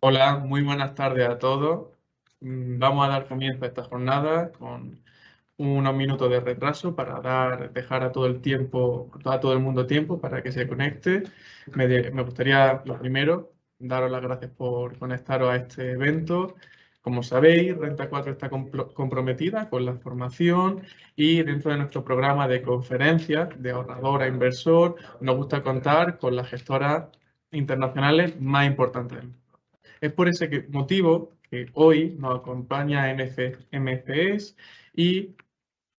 Hola, muy buenas tardes a todos. Vamos a dar comienzo a esta jornada con unos minutos de retraso para dejar a todo a todo el mundo tiempo para que se conecte. Me gustaría, lo primero, daros las gracias por conectaros a este evento. Como sabéis, Renta 4 está comprometida con la formación y dentro de nuestro programa de conferencias de ahorrador a inversor, nos gusta contar con las gestoras internacionales más importantes del mundo. Es por ese motivo que hoy nos acompaña MFEs y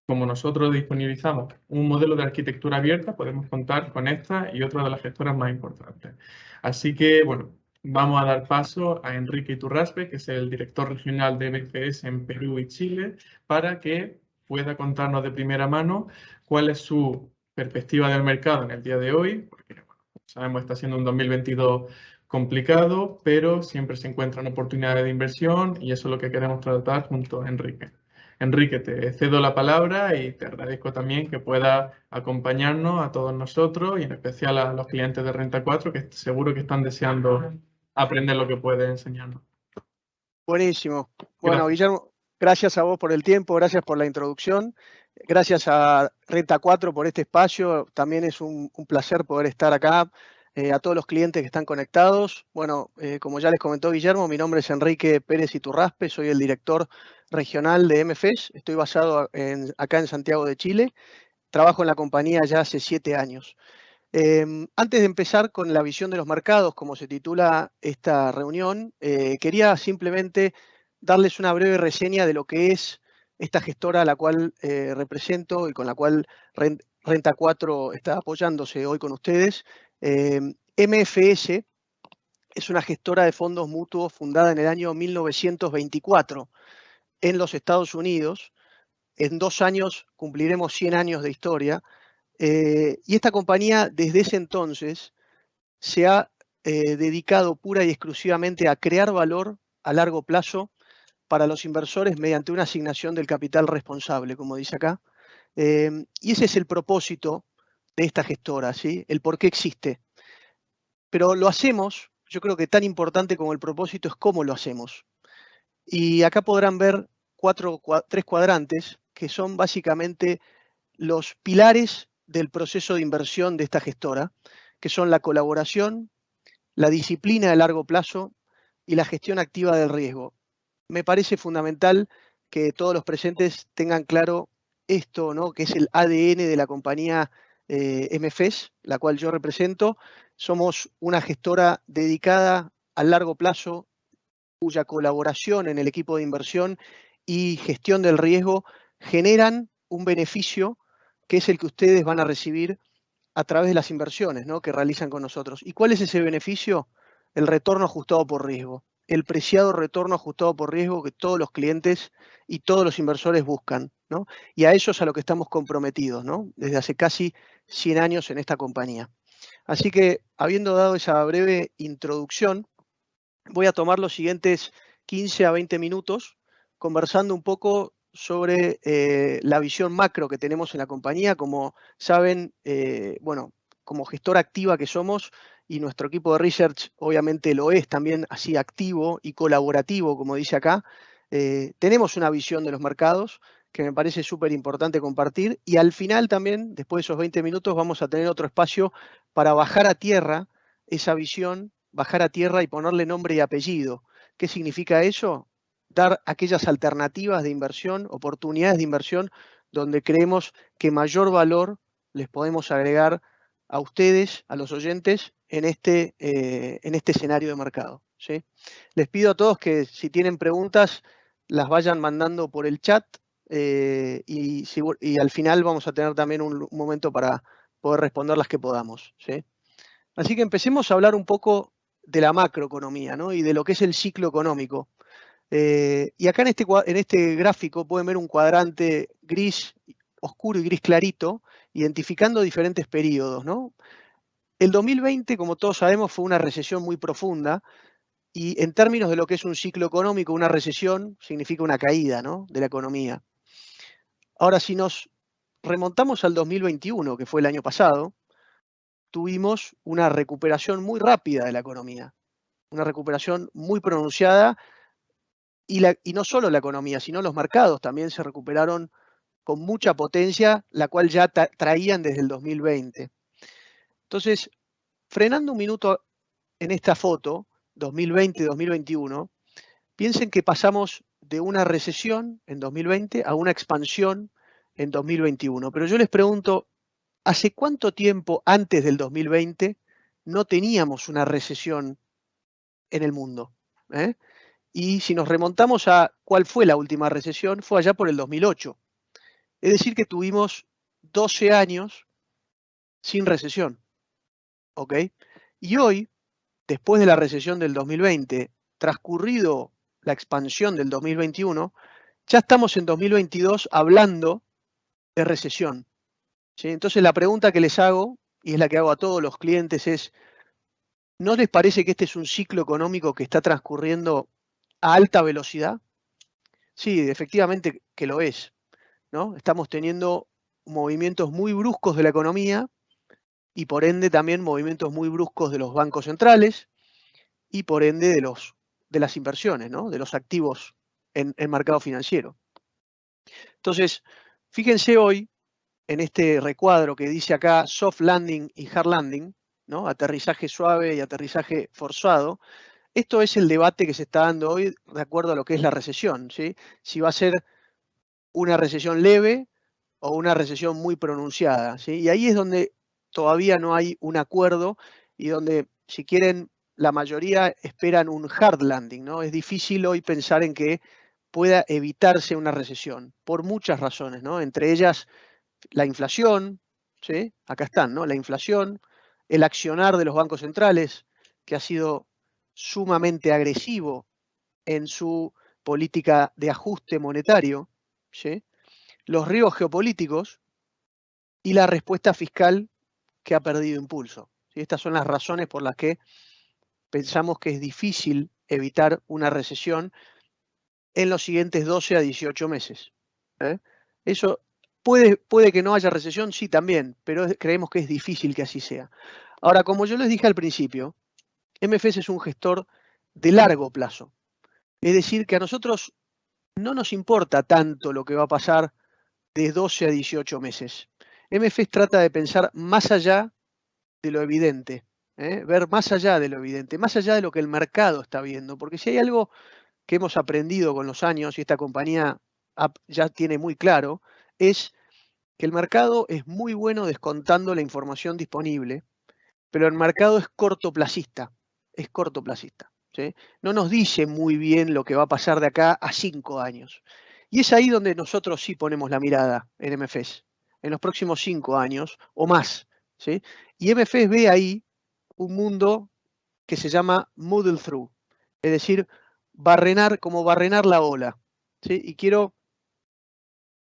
como nosotros disponibilizamos un modelo de arquitectura abierta, podemos contar con esta y otra de las gestoras más importantes. Así que, bueno, vamos a dar paso a Enrique Iturraspe, que es el director regional de MFEs en Perú y Chile, para que pueda contarnos de primera mano cuál es su perspectiva del mercado en el día de hoy, porque, bueno, sabemos que está siendo un 2022 complicado, pero siempre se encuentran oportunidades de inversión y eso es lo que queremos tratar junto a Enrique. Enrique, te cedo la palabra y te agradezco también que puedas acompañarnos a todos nosotros y en especial a los clientes de Renta 4 que seguro que están deseando aprender lo que puedes enseñarnos. Buenísimo. Bueno, Gracias. Guillermo, gracias a vos por el tiempo, gracias por la introducción, gracias a Renta 4 por este espacio. También es un placer poder estar acá. A todos los clientes que están conectados. Bueno, como ya les comentó Guillermo, mi nombre es Enrique Pérez Iturraspe, soy el director regional de MFES. Estoy basado acá en Santiago de Chile. Trabajo en la compañía ya hace 7 años. Antes de empezar con la visión de los mercados, como se titula esta reunión, quería simplemente darles una breve reseña de lo que es esta gestora a la cual represento y con la cual Renta 4 está apoyándose hoy con ustedes. MFS es una gestora de fondos mutuos fundada en el año 1924 en los Estados Unidos. En 2 años cumpliremos 100 años de historia. Y esta compañía desde ese entonces se ha dedicado pura y exclusivamente a crear valor a largo plazo para los inversores mediante una asignación del capital responsable, como dice acá. Y ese es el propósito de esta gestora, ¿sí? El por qué existe. Pero lo hacemos, yo creo que tan importante como el propósito es cómo lo hacemos. Y acá podrán ver 3 cuadrantes que son básicamente los pilares del proceso de inversión de esta gestora, que son la colaboración, la disciplina de largo plazo y la gestión activa del riesgo. Me parece fundamental que todos los presentes tengan claro esto, ¿no? Que es el ADN de la compañía MFES, la cual yo represento. Somos una gestora dedicada al largo plazo, cuya colaboración en el equipo de inversión y gestión del riesgo generan un beneficio que es el que ustedes van a recibir a través de las inversiones, ¿no?, que realizan con nosotros. ¿Y cuál es ese beneficio? El retorno ajustado por riesgo, el preciado retorno ajustado por riesgo que todos los clientes y todos los inversores buscan, ¿no? Y a eso es a lo que estamos comprometidos, ¿no?, desde hace casi 100 años en esta compañía. Así que, habiendo dado esa breve introducción, voy a tomar los siguientes 15 a 20 minutos conversando un poco sobre la visión macro que tenemos en la compañía. Como saben, bueno, como gestora activa que somos, y nuestro equipo de research obviamente lo es también así activo y colaborativo, como dice acá, tenemos una visión de los mercados que me parece súper importante compartir, y al final también, después de esos 20 minutos, vamos a tener otro espacio para bajar a tierra esa visión, bajar a tierra y ponerle nombre y apellido. ¿Qué significa eso? Dar aquellas alternativas de inversión, oportunidades de inversión, donde creemos que mayor valor les podemos agregar a ustedes, a los oyentes, en este escenario de mercado, ¿sí? Les pido a todos que si tienen preguntas, las vayan mandando por el chat y al final vamos a tener también un momento para poder responder las que podamos, ¿sí? Así que empecemos a hablar un poco de la macroeconomía, ¿no?, y de lo que es el ciclo económico. Y acá en este gráfico pueden ver un cuadrante gris oscuro y gris clarito, identificando diferentes periodos, ¿no? El 2020, como todos sabemos, fue una recesión muy profunda, y en términos de lo que es un ciclo económico, una recesión significa una caída, ¿no?, de la economía. Ahora, si nos remontamos al 2021, que fue el año pasado, tuvimos una recuperación muy rápida de la economía. una recuperación muy pronunciada, y no solo la economía, sino los mercados también se recuperaron con mucha potencia, la cual ya traían desde el 2020. Entonces, frenando un minuto en esta foto, 2020-2021, piensen que pasamos de una recesión en 2020 a una expansión en 2021. Pero yo les pregunto, ¿hace cuánto tiempo antes del 2020 no teníamos una recesión en el mundo? Y si nos remontamos a cuál fue la última recesión, fue allá por el 2008. Es decir, que tuvimos 12 años sin recesión. ¿Ok? Y hoy, después de la recesión del 2020, transcurrido la expansión del 2021, ya estamos en 2022 hablando de recesión. ¿Sí? Entonces la pregunta que les hago, y es la que hago a todos los clientes, es, ¿no les parece que este es un ciclo económico que está transcurriendo a alta velocidad? Sí, efectivamente que lo es, ¿no? Estamos teniendo movimientos muy bruscos de la economía y por ende también movimientos muy bruscos de los bancos centrales y por ende de las inversiones, ¿no? De los activos en mercado financiero. Entonces, fíjense hoy en este recuadro que dice acá soft landing y hard landing, ¿no? Aterrizaje suave y aterrizaje forzado. Esto es el debate que se está dando hoy de acuerdo a lo que es la recesión, ¿sí? Si va a ser una recesión leve o una recesión muy pronunciada, ¿sí? Y ahí es donde todavía no hay un acuerdo y donde, si quieren, la mayoría esperan un hard landing, ¿no? Es difícil hoy pensar en que pueda evitarse una recesión, por muchas razones, ¿no? Entre ellas, la inflación, ¿sí? Acá están, ¿no? La inflación, el accionar de los bancos centrales, que ha sido sumamente agresivo en su política de ajuste monetario, ¿sí? Los riesgos geopolíticos y la respuesta fiscal que ha perdido impulso. ¿Sí? Estas son las razones por las que pensamos que es difícil evitar una recesión en los siguientes 12 a 18 meses. Eso puede que no haya recesión, sí también, pero creemos que es difícil que así sea. Ahora, como yo les dije al principio, MFS es un gestor de largo plazo. Es decir, que a nosotros no nos importa tanto lo que va a pasar de 12 a 18 meses. MFS trata de pensar más allá de lo evidente, ver más allá de lo evidente, más allá de lo que el mercado está viendo, porque si hay algo que hemos aprendido con los años y esta compañía ya tiene muy claro, es que el mercado es muy bueno descontando la información disponible, pero el mercado es cortoplacista, es cortoplacista. ¿Sí? No nos dice muy bien lo que va a pasar de acá a 5 años. Y es ahí donde nosotros sí ponemos la mirada en MFS, en los próximos 5 años o más. ¿Sí? Y MFS ve ahí un mundo que se llama muddle through, es decir, como barrenar la ola. ¿Sí? Y quiero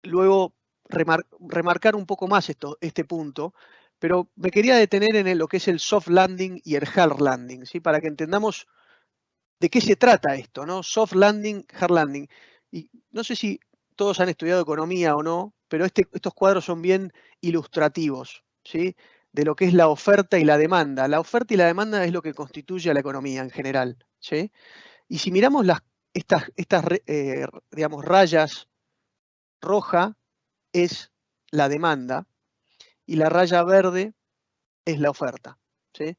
luego remarcar un poco más este punto, pero me quería detener en lo que es el soft landing y el hard landing, ¿sí? Para que entendamos de qué se trata esto, ¿no? Soft landing, hard landing. Y no sé si todos han estudiado economía o no, pero estos cuadros son bien ilustrativos, ¿sí? De lo que es la oferta y la demanda. La oferta y la demanda es lo que constituye a la economía en general, ¿sí? Y si miramos estas digamos, rayas roja es la demanda y la raya verde es la oferta, ¿sí?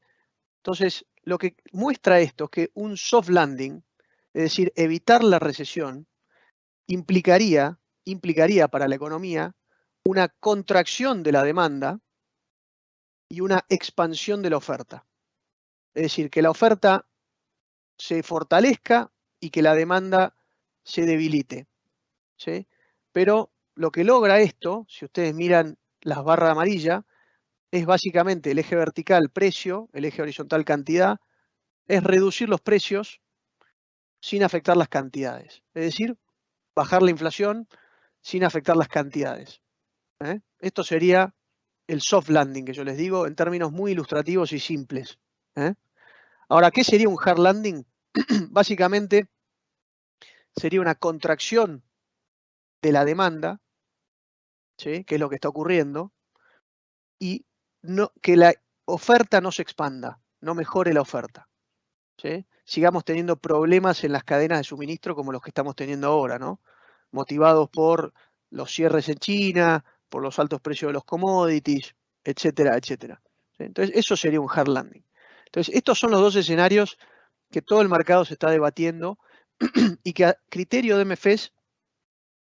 Entonces, lo que muestra esto es que un soft landing, es decir, evitar la recesión, implicaría para la economía una contracción de la demanda y una expansión de la oferta. Es decir, que la oferta se fortalezca y que la demanda se debilite, ¿sí? Pero lo que logra esto, si ustedes miran las barras amarillas, es básicamente el eje vertical precio, el eje horizontal cantidad, es reducir los precios sin afectar las cantidades. Es decir, bajar la inflación sin afectar las cantidades. Esto sería el soft landing que yo les digo en términos muy ilustrativos y simples. Ahora, ¿qué sería un hard landing? Básicamente sería una contracción de la demanda, ¿sí? Que es lo que está ocurriendo, y que la oferta no se expanda, no mejore la oferta. ¿Sí? sigamos teniendo problemas en las cadenas de suministro como los que estamos teniendo ahora, ¿no? Motivados por los cierres en China, por los altos precios de los commodities, etcétera, etcétera. Entonces, eso sería un hard landing. Entonces, estos son los dos escenarios que todo el mercado se está debatiendo y que a criterio de MFS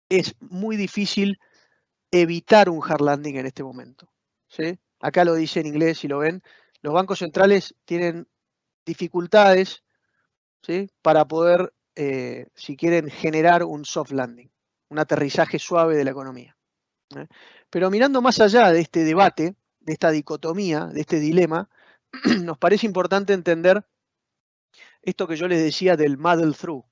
es muy difícil evitar un hard landing en este momento, ¿sí? Acá lo dice en inglés, si lo ven, los bancos centrales tienen dificultades, ¿sí?, para poder, si quieren, generar un soft landing, un aterrizaje suave de la economía. Pero mirando más allá de este debate, de esta dicotomía, de este dilema, nos parece importante entender esto que yo les decía del muddle through,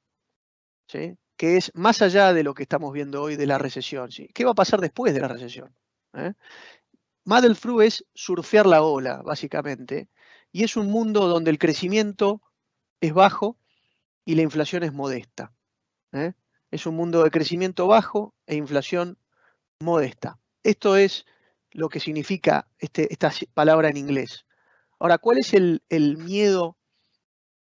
¿sí?, que es más allá de lo que estamos viendo hoy de la recesión, ¿sí? ¿Qué va a pasar después de la recesión? Muddle through es surfear la ola, básicamente, y es un mundo donde el crecimiento es bajo y la inflación es modesta. Es un mundo de crecimiento bajo e inflación modesta. Esto es lo que significa esta palabra en inglés. Ahora, ¿cuál es el miedo,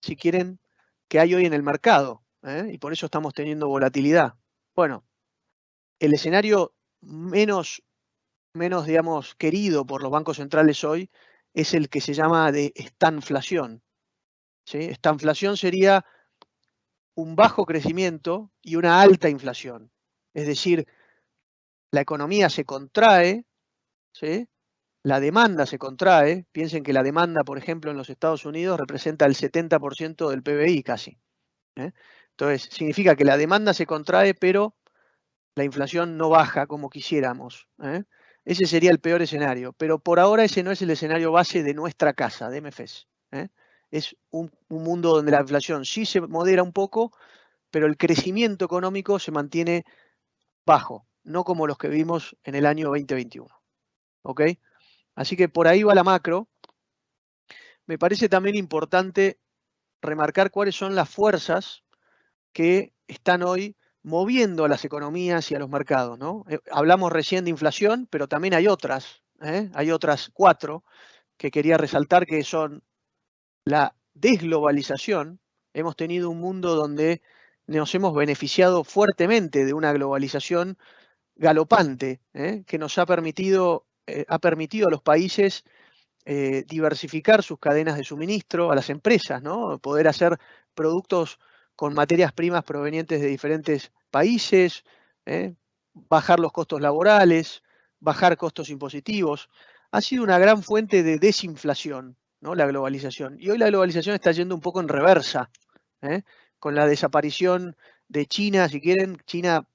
si quieren, que hay hoy en el mercado? Y por eso estamos teniendo volatilidad. Bueno, el escenario menos, digamos, querido por los bancos centrales hoy es el que se llama de estanflación, ¿sí? Estanflación sería un bajo crecimiento y una alta inflación. Es decir, la economía se contrae, ¿sí?, la demanda se contrae. Piensen que la demanda, por ejemplo, en los Estados Unidos representa el 70% del PBI casi. Entonces, significa que la demanda se contrae, pero la inflación no baja como quisiéramos. Ese sería el peor escenario. Pero por ahora ese no es el escenario base de nuestra casa, de MFS. Es un mundo donde la inflación sí se modera un poco, pero el crecimiento económico se mantiene bajo, no como los que vimos en el año 2021. ¿Ok? Así que por ahí va la macro. Me parece también importante remarcar cuáles son las fuerzas que están hoy moviendo a las economías y a los mercados, ¿no? Hablamos recién de inflación, pero también hay otras. Hay otras 4 que quería resaltar, que son la desglobalización. Hemos tenido un mundo donde nos hemos beneficiado fuertemente de una globalización galopante, que nos ha permitido a los países diversificar sus cadenas de suministro, a las empresas, ¿no? Poder hacer productos con materias primas provenientes de diferentes países, bajar los costos laborales, bajar costos impositivos. Ha sido una gran fuente de desinflación, ¿no?, la globalización. Y hoy la globalización está yendo un poco en reversa, con la desaparición de China. Si quieren, China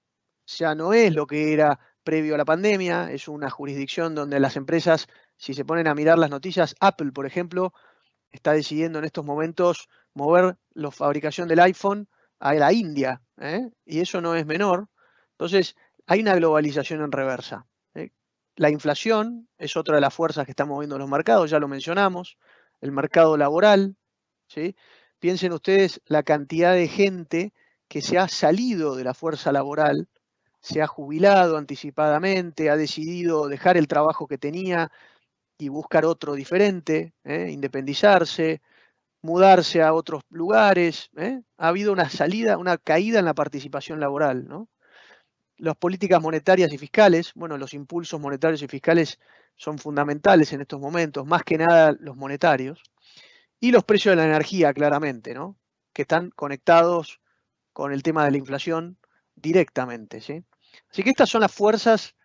ya no es lo que era previo a la pandemia, es una jurisdicción donde las empresas, si se ponen a mirar las noticias, Apple, por ejemplo, está decidiendo en estos momentos mover la fabricación del iPhone a la India, y eso no es menor. Entonces, hay una globalización en reversa. La inflación es otra de las fuerzas que están moviendo los mercados, ya lo mencionamos. El mercado laboral, ¿sí? Piensen ustedes la cantidad de gente que se ha salido de la fuerza laboral, se ha jubilado anticipadamente, ha decidido dejar el trabajo que tenía y buscar otro diferente, independizarse, mudarse a otros lugares. Ha habido una salida, una caída en la participación laboral, ¿no? Las políticas monetarias y fiscales, bueno, los impulsos monetarios y fiscales son fundamentales en estos momentos, más que nada los monetarios. Y los precios de la energía, claramente, ¿no?, que están conectados con el tema de la inflación directamente, ¿sí? Así que estas son las fuerzas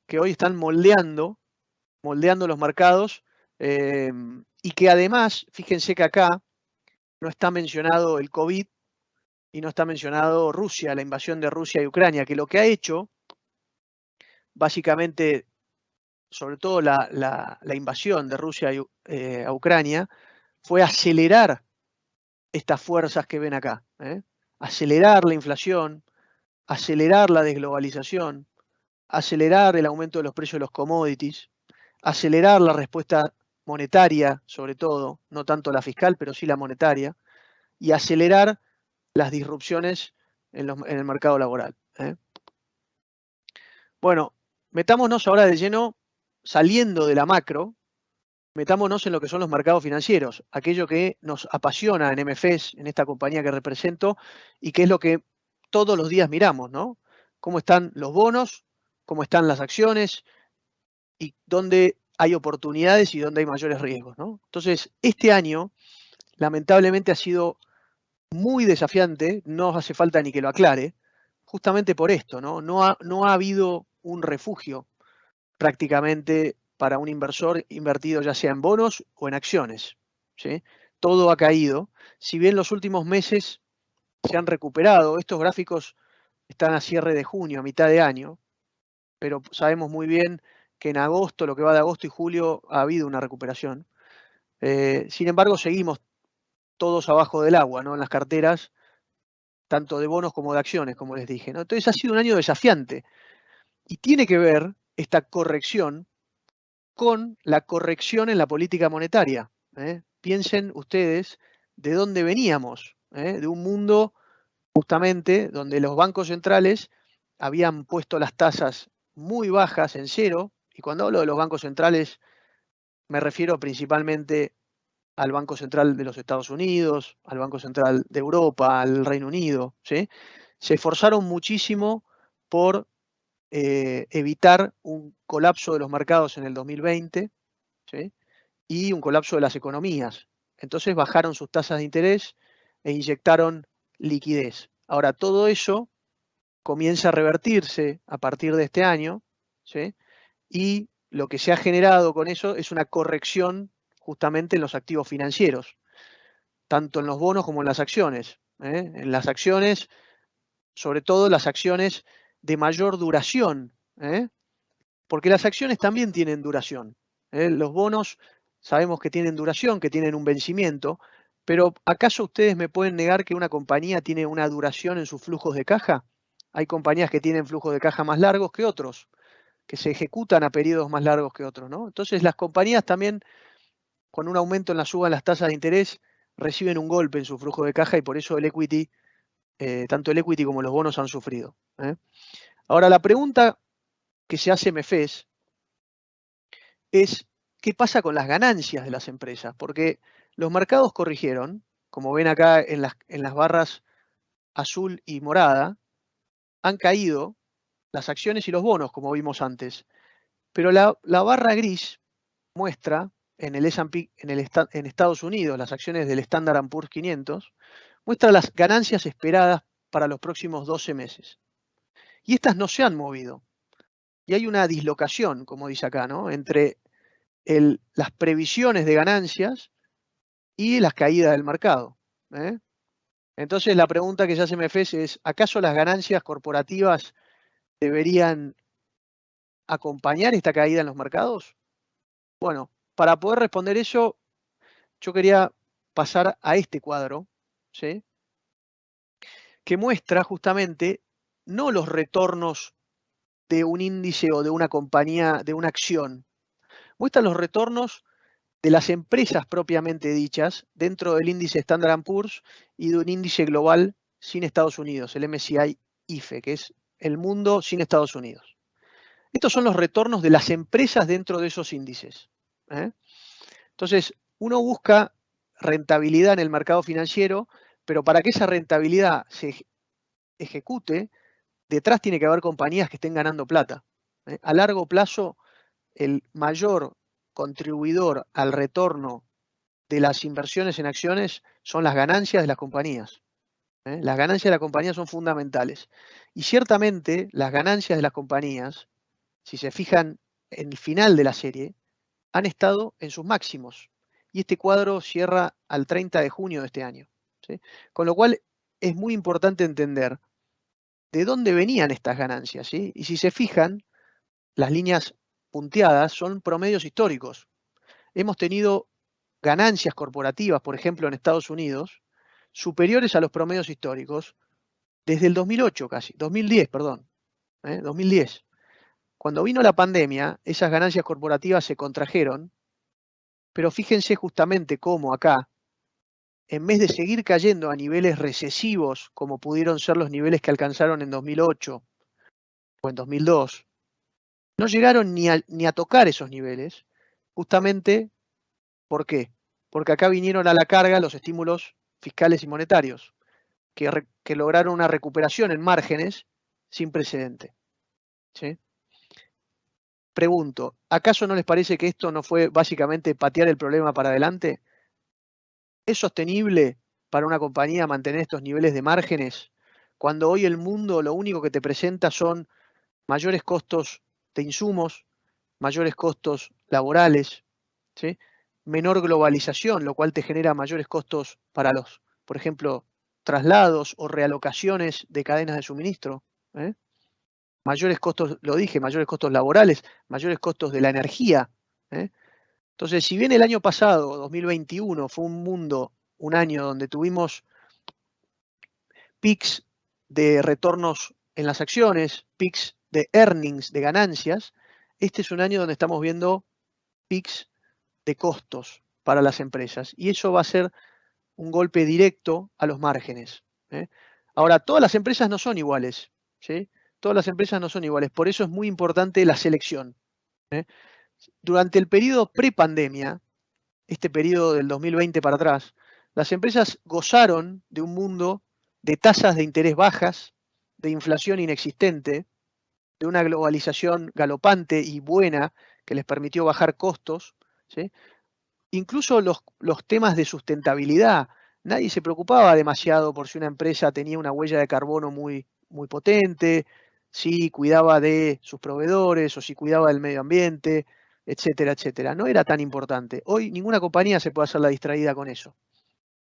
que hoy están moldeando los mercados, y que además, fíjense que acá no está mencionado el COVID y no está mencionado Rusia, la invasión de Rusia y Ucrania, que lo que ha hecho, básicamente, sobre todo la invasión de Rusia a Ucrania, fue acelerar estas fuerzas que ven acá. Acelerar la inflación, acelerar la desglobalización, acelerar el aumento de los precios de los commodities, acelerar la respuesta monetaria, sobre todo, no tanto la fiscal, pero sí la monetaria, y acelerar las disrupciones en el mercado laboral. Bueno, metámonos ahora de lleno, saliendo de la macro, metámonos en lo que son los mercados financieros, aquello que nos apasiona en MFES, en esta compañía que represento, y que es lo que todos los días miramos, ¿no? Cómo están los bonos, cómo están las acciones y dónde hay oportunidades y dónde hay mayores riesgos, ¿no? Entonces, este año, lamentablemente, ha sido muy desafiante, no hace falta ni que lo aclare, justamente por esto, ¿no? No ha habido un refugio prácticamente para un inversor invertido ya sea en bonos o en acciones, ¿sí? Todo ha caído. Si bien los últimos meses se han recuperado, estos gráficos están a cierre de junio, a mitad de año, pero sabemos muy bien que en agosto, lo que va de agosto y julio, ha habido una recuperación. Sin embargo, seguimos todos abajo del agua, ¿no? En las carteras, tanto de bonos como de acciones, como les dije, ¿no? Entonces ha sido un año desafiante y tiene que ver esta corrección con la corrección en la política monetaria. Piensen ustedes de dónde veníamos, de un mundo justamente donde los bancos centrales habían puesto las tasas muy bajas en cero, y cuando hablo de los bancos centrales me refiero principalmente al Banco Central de los Estados Unidos, al Banco Central de Europa, al Reino Unido, ¿sí? Se esforzaron muchísimo por evitar un colapso de los mercados en el 2020, ¿sí? Y un colapso de las economías. Entonces bajaron sus tasas de interés e inyectaron liquidez. Ahora, todo eso comienza a revertirse a partir de este año, ¿sí? Y lo que se ha generado con eso es una corrección justamente en los activos financieros, tanto en los bonos como en las acciones. En las acciones, sobre todo las acciones de mayor duración, porque las acciones también tienen duración. Los bonos sabemos que tienen duración, que tienen un vencimiento, pero ¿acaso ustedes me pueden negar que una compañía tiene una duración en sus flujos de caja? Hay compañías que tienen flujos de caja más largos que otros, que se ejecutan a periodos más largos que otros, ¿no? Entonces las compañías también, con un aumento en la suba de las tasas de interés, reciben un golpe en su flujo de caja y por eso el equity, tanto el equity como los bonos han sufrido. Ahora, la pregunta que se hace MFES es qué pasa con las ganancias de las empresas, porque los mercados corrigieron, como ven acá en las barras azul y morada, han caído las acciones y los bonos, como vimos antes, pero la barra gris muestra en el S&P, en Estados Unidos, las acciones del Standard & Poor's 500, muestra las ganancias esperadas para los próximos 12 meses. Y estas no se han movido. Y hay una dislocación, como dice acá, ¿no? Entre las previsiones de ganancias y las caídas del mercado. Entonces la pregunta que se hace MFS es, ¿acaso las ganancias corporativas deberían acompañar esta caída en los mercados? Bueno, para poder responder eso, yo quería pasar a este cuadro, ¿sí? Que muestra justamente no los retornos de un índice o de una compañía, de una acción, muestra los retornos de las empresas propiamente dichas dentro del índice Standard & Poor's y de un índice global sin Estados Unidos, el MSCI IFE, que es el mundo sin Estados Unidos. Estos son los retornos de las empresas dentro de esos índices. Entonces, uno busca rentabilidad en el mercado financiero, pero para que esa rentabilidad se ejecute, detrás tiene que haber compañías que estén ganando plata. A largo plazo, el mayor contribuidor al retorno de las inversiones en acciones son las ganancias de las compañías. Las ganancias de las compañías son fundamentales. Y ciertamente las ganancias de las compañías, si se fijan en el final de la serie, han estado en sus máximos. Y este cuadro cierra al 30 de junio de este año. ¿Sí? Con lo cual es muy importante entender de dónde venían estas ganancias. ¿Sí? Y si se fijan, las líneas punteadas son promedios históricos. Hemos tenido ganancias corporativas, por ejemplo, en Estados Unidos, superiores a los promedios históricos desde el 2008 casi, 2010, perdón, 2010. Cuando vino la pandemia, esas ganancias corporativas se contrajeron, pero fíjense justamente cómo acá, en vez de seguir cayendo a niveles recesivos, como pudieron ser los niveles que alcanzaron en 2008 o en 2002, no llegaron ni a tocar esos niveles, justamente ¿Por qué? Porque acá vinieron a la carga los estímulos fiscales y monetarios, que lograron una recuperación en márgenes sin precedente. ¿Sí? Pregunto, ¿acaso no les parece que esto no fue básicamente patear el problema para adelante? ¿Es sostenible para una compañía mantener estos niveles de márgenes cuando hoy el mundo lo único que te presenta son mayores costos de insumos, mayores costos laborales, ¿sí? Menor globalización, lo cual te genera mayores costos para los, por ejemplo, traslados o realocaciones de cadenas de suministro? ¿Eh? Mayores costos, lo dije, mayores costos laborales, mayores costos de la energía. ¿Eh? Entonces, si bien el año pasado, 2021, fue un año donde tuvimos peaks de retornos en las acciones, peaks de earnings, de ganancias, este es un año donde estamos viendo peaks de costos para las empresas. Y eso va a ser un golpe directo a los márgenes. ¿Eh? Ahora, todas las empresas no son iguales. ¿Sí? Todas las empresas no son iguales. Por eso es muy importante la selección. ¿Eh? Durante el periodo prepandemia, este periodo del 2020 para atrás, las empresas gozaron de un mundo de tasas de interés bajas, de inflación inexistente, de una globalización galopante y buena que les permitió bajar costos. ¿Sí? Incluso los temas de sustentabilidad. Nadie se preocupaba demasiado por si una empresa tenía una huella de carbono muy, muy potente, si cuidaba de sus proveedores o si cuidaba del medio ambiente, etcétera, etcétera. No era tan importante. Hoy ninguna compañía se puede hacer la distraída con eso.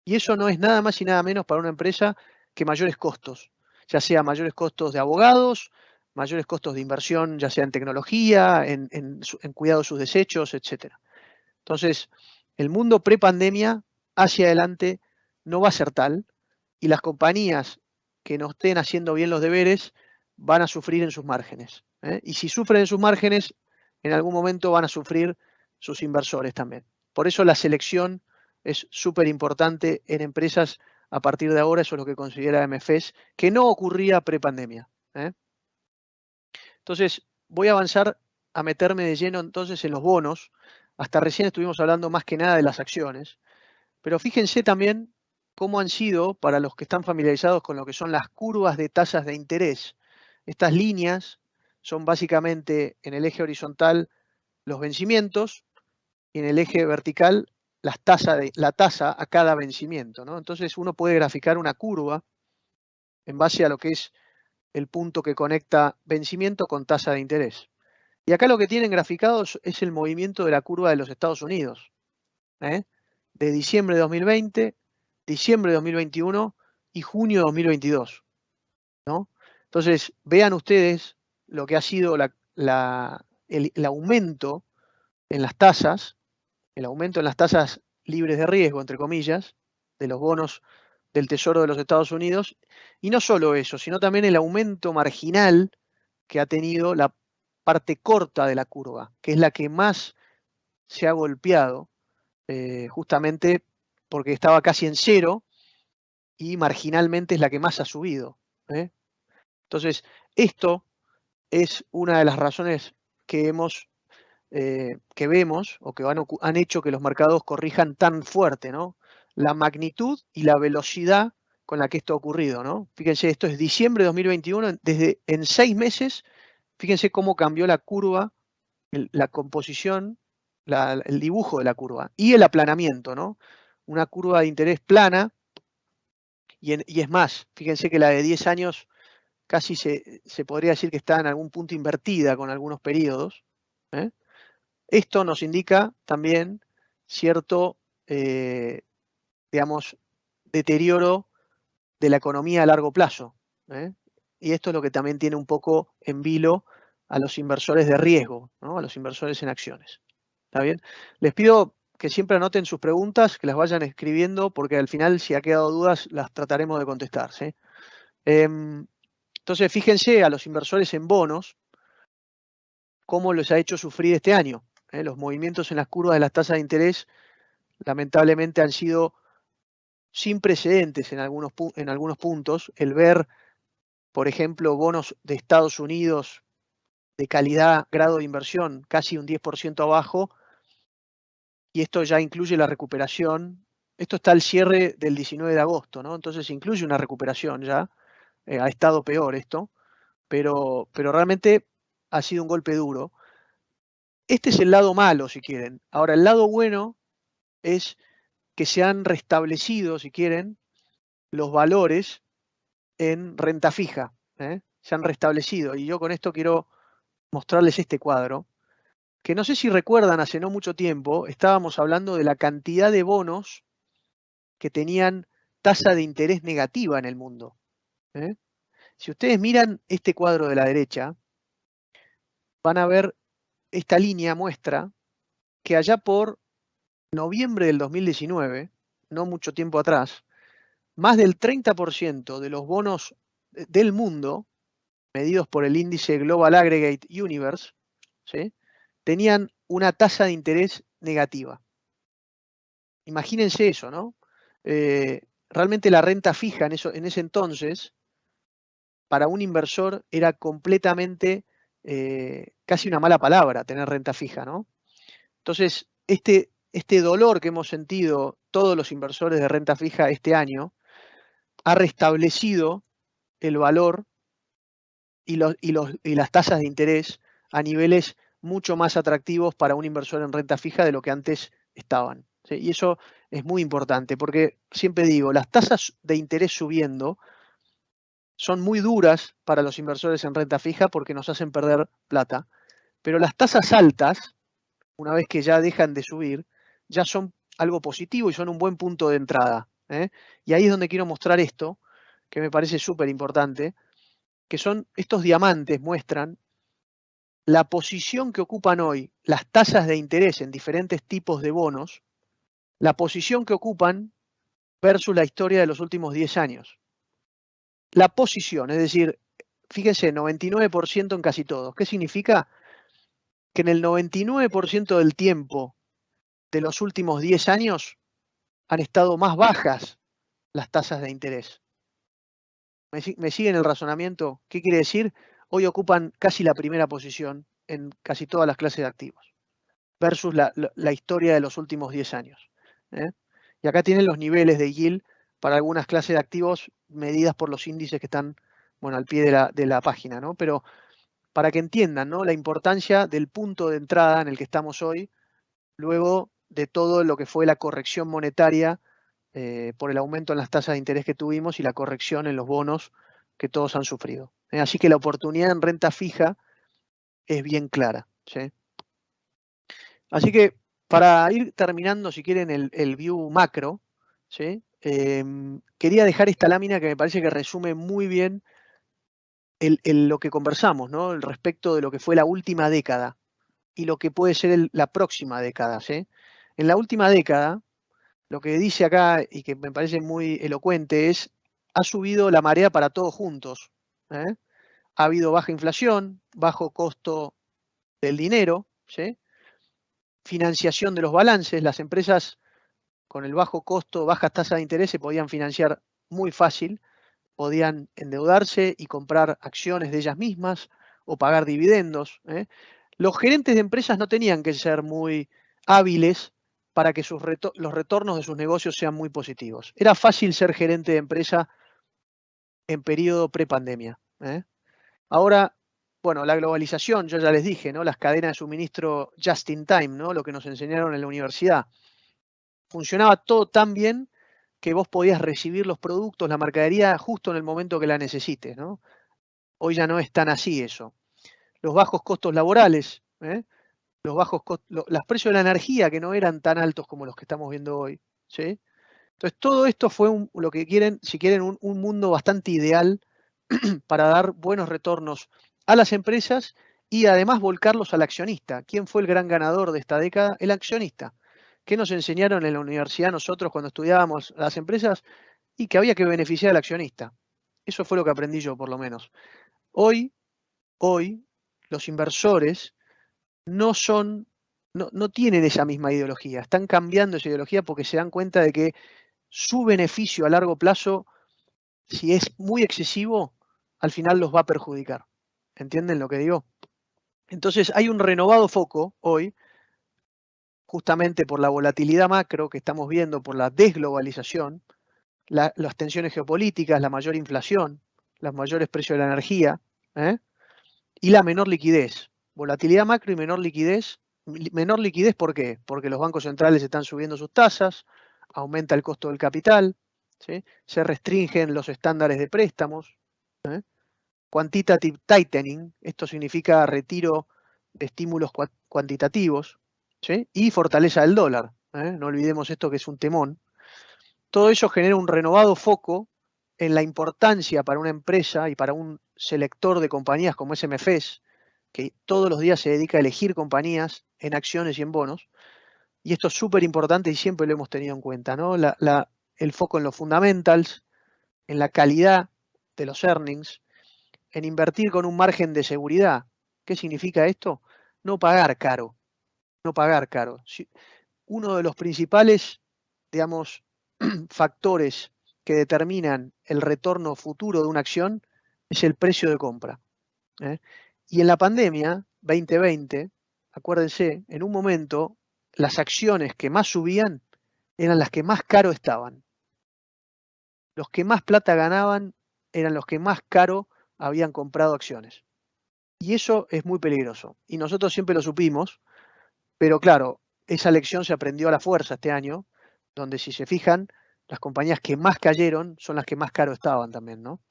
Y eso no es nada más y nada menos para una empresa que mayores costos, ya sea mayores costos de abogados, mayores costos de inversión, ya sea en tecnología, en cuidado de sus desechos, etcétera. Entonces, el mundo prepandemia hacia adelante no va a ser tal y las compañías que no estén haciendo bien los deberes van a sufrir en sus márgenes. ¿Eh? Y si sufren en sus márgenes, en algún momento van a sufrir sus inversores también. Por eso la selección es súper importante en empresas a partir de ahora, eso es lo que considera MFS, que no ocurría prepandemia. ¿Eh? Entonces, voy a avanzar a meterme de lleno entonces en los bonos. Hasta recién estuvimos hablando más que nada de las acciones, pero fíjense también cómo han sido, para los que están familiarizados con lo que son las curvas de tasas de interés. Estas líneas son básicamente en el eje horizontal los vencimientos y en el eje vertical la tasa a cada vencimiento, ¿no? Entonces uno puede graficar una curva en base a lo que es el punto que conecta vencimiento con tasa de interés. Y acá lo que tienen graficados es el movimiento de la curva de los Estados Unidos, ¿eh? De diciembre de 2020, diciembre de 2021 y junio de 2022. ¿No? Entonces, vean ustedes lo que ha sido el aumento en las tasas, el aumento en las tasas libres de riesgo, entre comillas, de los bonos del Tesoro de los Estados Unidos. Y no solo eso, sino también el aumento marginal que ha tenido la parte corta de la curva, que es la que más se ha golpeado, justamente porque estaba casi en cero y marginalmente es la que más ha subido. ¿Eh? Entonces, esto es una de las razones que que vemos o que han hecho que los mercados corrijan tan fuerte, ¿no? La magnitud y la velocidad con la que esto ha ocurrido, ¿no? Fíjense, esto es diciembre de 2021, en 6 meses, fíjense cómo cambió la curva, la composición, el dibujo de la curva y el aplanamiento, ¿no? Una curva de interés plana y es más, fíjense que la de 10 años casi se podría decir que está en algún punto invertida con algunos periodos. ¿Eh? Esto nos indica también cierto, digamos, deterioro de la economía a largo plazo. ¿Eh? Y esto es lo que también tiene un poco en vilo a los inversores de riesgo, ¿no? A los inversores en acciones. ¿Está bien? Les pido que siempre anoten sus preguntas, que las vayan escribiendo, porque al final, si ha quedado dudas, las trataremos de contestar. ¿Sí? Entonces, fíjense a los inversores en bonos, cómo los ha hecho sufrir este año. Los movimientos en las curvas de las tasas de interés, lamentablemente, han sido sin precedentes en algunos puntos. El ver, por ejemplo, bonos de Estados Unidos de calidad, grado de inversión, casi un 10% abajo, y esto ya incluye la recuperación. Esto está al cierre del 19 de agosto, ¿no? Entonces incluye una recuperación ya. Ha estado peor esto, pero realmente ha sido un golpe duro. Este es el lado malo, si quieren. Ahora, el lado bueno es que se han restablecido, si quieren, los valores en renta fija. Se han restablecido. Y yo con esto quiero mostrarles este cuadro, que no sé si recuerdan, hace no mucho tiempo, estábamos hablando de la cantidad de bonos que tenían tasa de interés negativa en el mundo. Si ustedes miran este cuadro de la derecha, van a ver esta línea muestra que allá por noviembre del 2019, no mucho tiempo atrás, más del 30% de los bonos del mundo, medidos por el índice Global Aggregate Universe, ¿sí?, tenían una tasa de interés negativa. Imagínense eso, ¿no? Realmente la renta fija en ese entonces, para un inversor era completamente, casi una mala palabra tener renta fija, ¿no? Entonces, este dolor que hemos sentido todos los inversores de renta fija este año ha restablecido el valor y las tasas de interés a niveles mucho más atractivos para un inversor en renta fija de lo que antes estaban, ¿sí? Y eso es muy importante porque siempre digo, las tasas de interés subiendo son muy duras para los inversores en renta fija porque nos hacen perder plata, pero las tasas altas, una vez que ya dejan de subir, ya son algo positivo y son un buen punto de entrada. Y ahí es donde quiero mostrar esto, que me parece súper importante, que son estos diamantes, muestran la posición que ocupan hoy las tasas de interés en diferentes tipos de bonos, la posición que ocupan versus la historia de los últimos 10 años. La posición, es decir, fíjense, 99% en casi todos. ¿Qué significa? Que en el 99% del tiempo de los últimos 10 años han estado más bajas las tasas de interés. ¿Me siguen el razonamiento? ¿Qué quiere decir? Hoy ocupan casi la primera posición en casi todas las clases de activos, versus la historia de los últimos 10 años. Y acá tienen los niveles de yield para algunas clases de activos medidas por los índices que están, bueno, al pie de la página, ¿no? Pero para que entiendan, ¿no?, la importancia del punto de entrada en el que estamos hoy, luego de todo lo que fue la corrección monetaria por el aumento en las tasas de interés que tuvimos y la corrección en los bonos que todos han sufrido. Así que la oportunidad en renta fija es bien clara, ¿sí? Así que para ir terminando, si quieren, el view macro, ¿sí?, quería dejar esta lámina que me parece que resume muy bien lo que conversamos, ¿no?, el respecto de lo que fue la última década y lo que puede ser la próxima década, ¿sí? En la última década, lo que dice acá y que me parece muy elocuente es, ha subido la marea para todos juntos. Ha habido baja inflación, bajo costo del dinero, ¿sí?, financiación de los balances. Las empresas con el bajo costo, bajas tasas de interés se podían financiar muy fácil, podían endeudarse y comprar acciones de ellas mismas o pagar dividendos. Los gerentes de empresas no tenían que ser muy hábiles para que los retornos de sus negocios sean muy positivos. Era fácil ser gerente de empresa en periodo prepandemia. Ahora, bueno, la globalización, yo ya les dije, ¿no?, las cadenas de suministro just in time, ¿no?, lo que nos enseñaron en la universidad. Funcionaba todo tan bien que vos podías recibir los productos, la mercadería, justo en el momento que la necesites, ¿no? Hoy ya no es tan así eso. Los bajos costos laborales, los precios de la energía que no eran tan altos como los que estamos viendo hoy, ¿sí? Entonces, todo esto fue lo que quieren, si quieren, un mundo bastante ideal para dar buenos retornos a las empresas y además volcarlos al accionista. ¿Quién fue el gran ganador de esta década? El accionista. ¿Qué nos enseñaron en la universidad nosotros cuando estudiábamos las empresas? Y que había que beneficiar al accionista. Eso fue lo que aprendí yo, por lo menos. Hoy, los inversores no tienen esa misma ideología. Están cambiando esa ideología porque se dan cuenta de que su beneficio a largo plazo, si es muy excesivo, al final los va a perjudicar. ¿Entienden lo que digo? Entonces hay un renovado foco hoy, justamente por la volatilidad macro que estamos viendo, por la desglobalización, las tensiones geopolíticas, la mayor inflación, los mayores precios de la energía, y la menor liquidez. Volatilidad macro y menor liquidez. Menor liquidez, ¿por qué? Porque los bancos centrales están subiendo sus tasas, aumenta el costo del capital, ¿sí? Se restringen los estándares de préstamos. Quantitative tightening, esto significa retiro de estímulos cuantitativos, ¿sí? Y fortaleza del dólar. No olvidemos esto que es un temón. Todo eso genera un renovado foco en la importancia para una empresa y para un selector de compañías como es MFS, que todos los días se dedica a elegir compañías en acciones y en bonos. Y esto es súper importante y siempre lo hemos tenido en cuenta, ¿no? El foco en los fundamentals, en la calidad de los earnings, en invertir con un margen de seguridad. ¿Qué significa esto? No pagar caro. No pagar caro. Uno de los principales, digamos, factores que determinan el retorno futuro de una acción es el precio de compra. Y en la pandemia 2020, acuérdense, en un momento las acciones que más subían eran las que más caro estaban. Los que más plata ganaban eran los que más caro habían comprado acciones. Y eso es muy peligroso. Y nosotros siempre lo supimos, pero claro, esa lección se aprendió a la fuerza este año, donde si se fijan, las compañías que más cayeron son las que más caro estaban también, ¿no?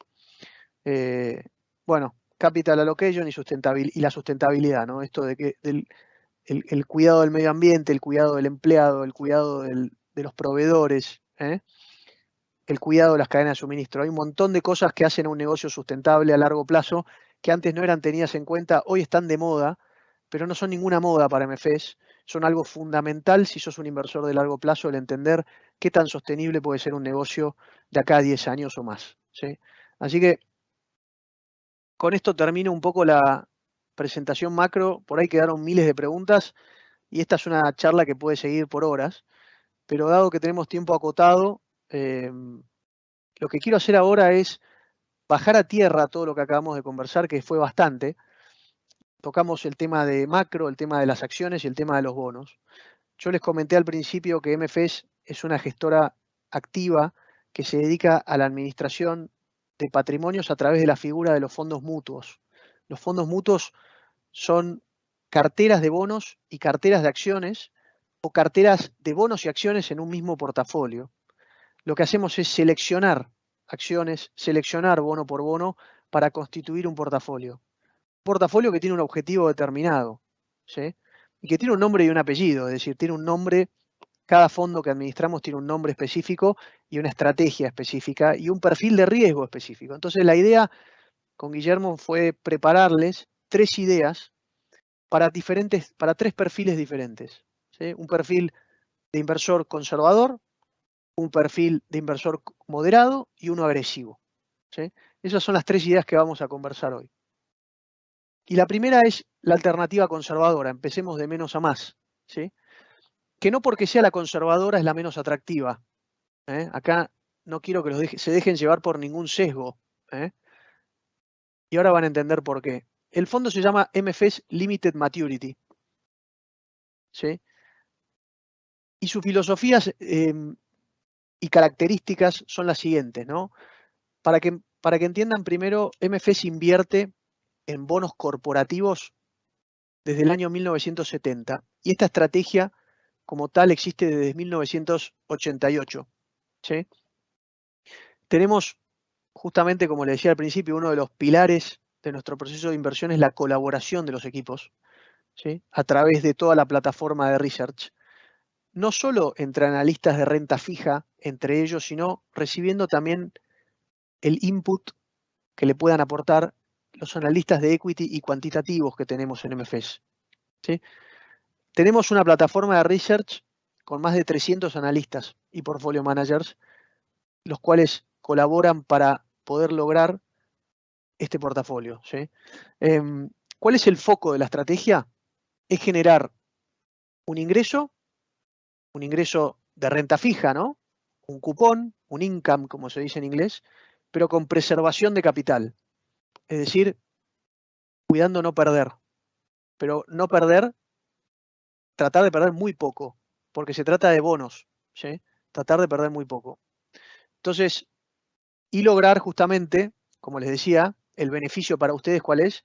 Bueno, capital allocation y la sustentabilidad, ¿no? Esto de que el cuidado del medio ambiente, el cuidado del empleado, el cuidado de los proveedores, el cuidado de las cadenas de suministro. Hay un montón de cosas que hacen a un negocio sustentable a largo plazo que antes no eran tenidas en cuenta, hoy están de moda, pero no son ninguna moda para MFS, son algo fundamental si sos un inversor de largo plazo, el entender qué tan sostenible puede ser un negocio de acá a 10 años o más. ¿Sí? Así que con esto termino un poco la presentación macro, por ahí quedaron miles de preguntas y esta es una charla que puede seguir por horas, pero dado que tenemos tiempo acotado, lo que quiero hacer ahora es bajar a tierra todo lo que acabamos de conversar, que fue bastante. Tocamos el tema de macro, el tema de las acciones y el tema de los bonos. Yo les comenté al principio que MFS es una gestora activa que se dedica a la administración de patrimonios a través de la figura de los fondos mutuos. Los fondos mutuos son carteras de bonos y carteras de acciones o carteras de bonos y acciones en un mismo portafolio. Lo que hacemos es seleccionar acciones, seleccionar bono por bono para constituir un portafolio. Un portafolio que tiene un objetivo determinado, ¿sí? Y que tiene un nombre y un apellido, es decir, tiene un nombre, cada fondo que administramos tiene un nombre específico y una estrategia específica y un perfil de riesgo específico. Entonces la idea con Guillermo fue prepararles 3 ideas para tres perfiles diferentes, ¿sí? Un perfil de inversor conservador, un perfil de inversor moderado y uno agresivo, ¿sí? Esas son las 3 ideas que vamos a conversar hoy. Y la primera es la alternativa conservadora, empecemos de menos a más, ¿sí? Que no porque sea la conservadora es la menos atractiva. Acá no quiero que se dejen llevar por ningún sesgo. Y ahora van a entender por qué. El fondo se llama MFS Limited Maturity, ¿sí? Y sus filosofías y características son las siguientes, ¿no? Para que entiendan primero, MFS invierte en bonos corporativos desde el año 1970 y esta estrategia como tal existe desde 1988. ¿Sí? Tenemos, justamente como le decía al principio, uno de los pilares de nuestro proceso de inversión es la colaboración de los equipos, ¿sí? A través de toda la plataforma de research. No solo entre analistas de renta fija, entre ellos, sino recibiendo también el input que le puedan aportar los analistas de equity y cuantitativos que tenemos en MFS. ¿Sí? Tenemos una plataforma de research con más de 300 analistas y portfolio managers, los cuales colaboran para poder lograr este portafolio. ¿Sí? ¿Cuál es el foco de la estrategia? Es generar un ingreso de renta fija, ¿no? Un cupón, un income, como se dice en inglés, pero con preservación de capital. Es decir, cuidando no perder, pero no perder tratar de perder muy poco, porque se trata de bonos, ¿sí? Tratar de perder muy poco. Entonces, y lograr justamente, como les decía, el beneficio para ustedes, ¿cuál es?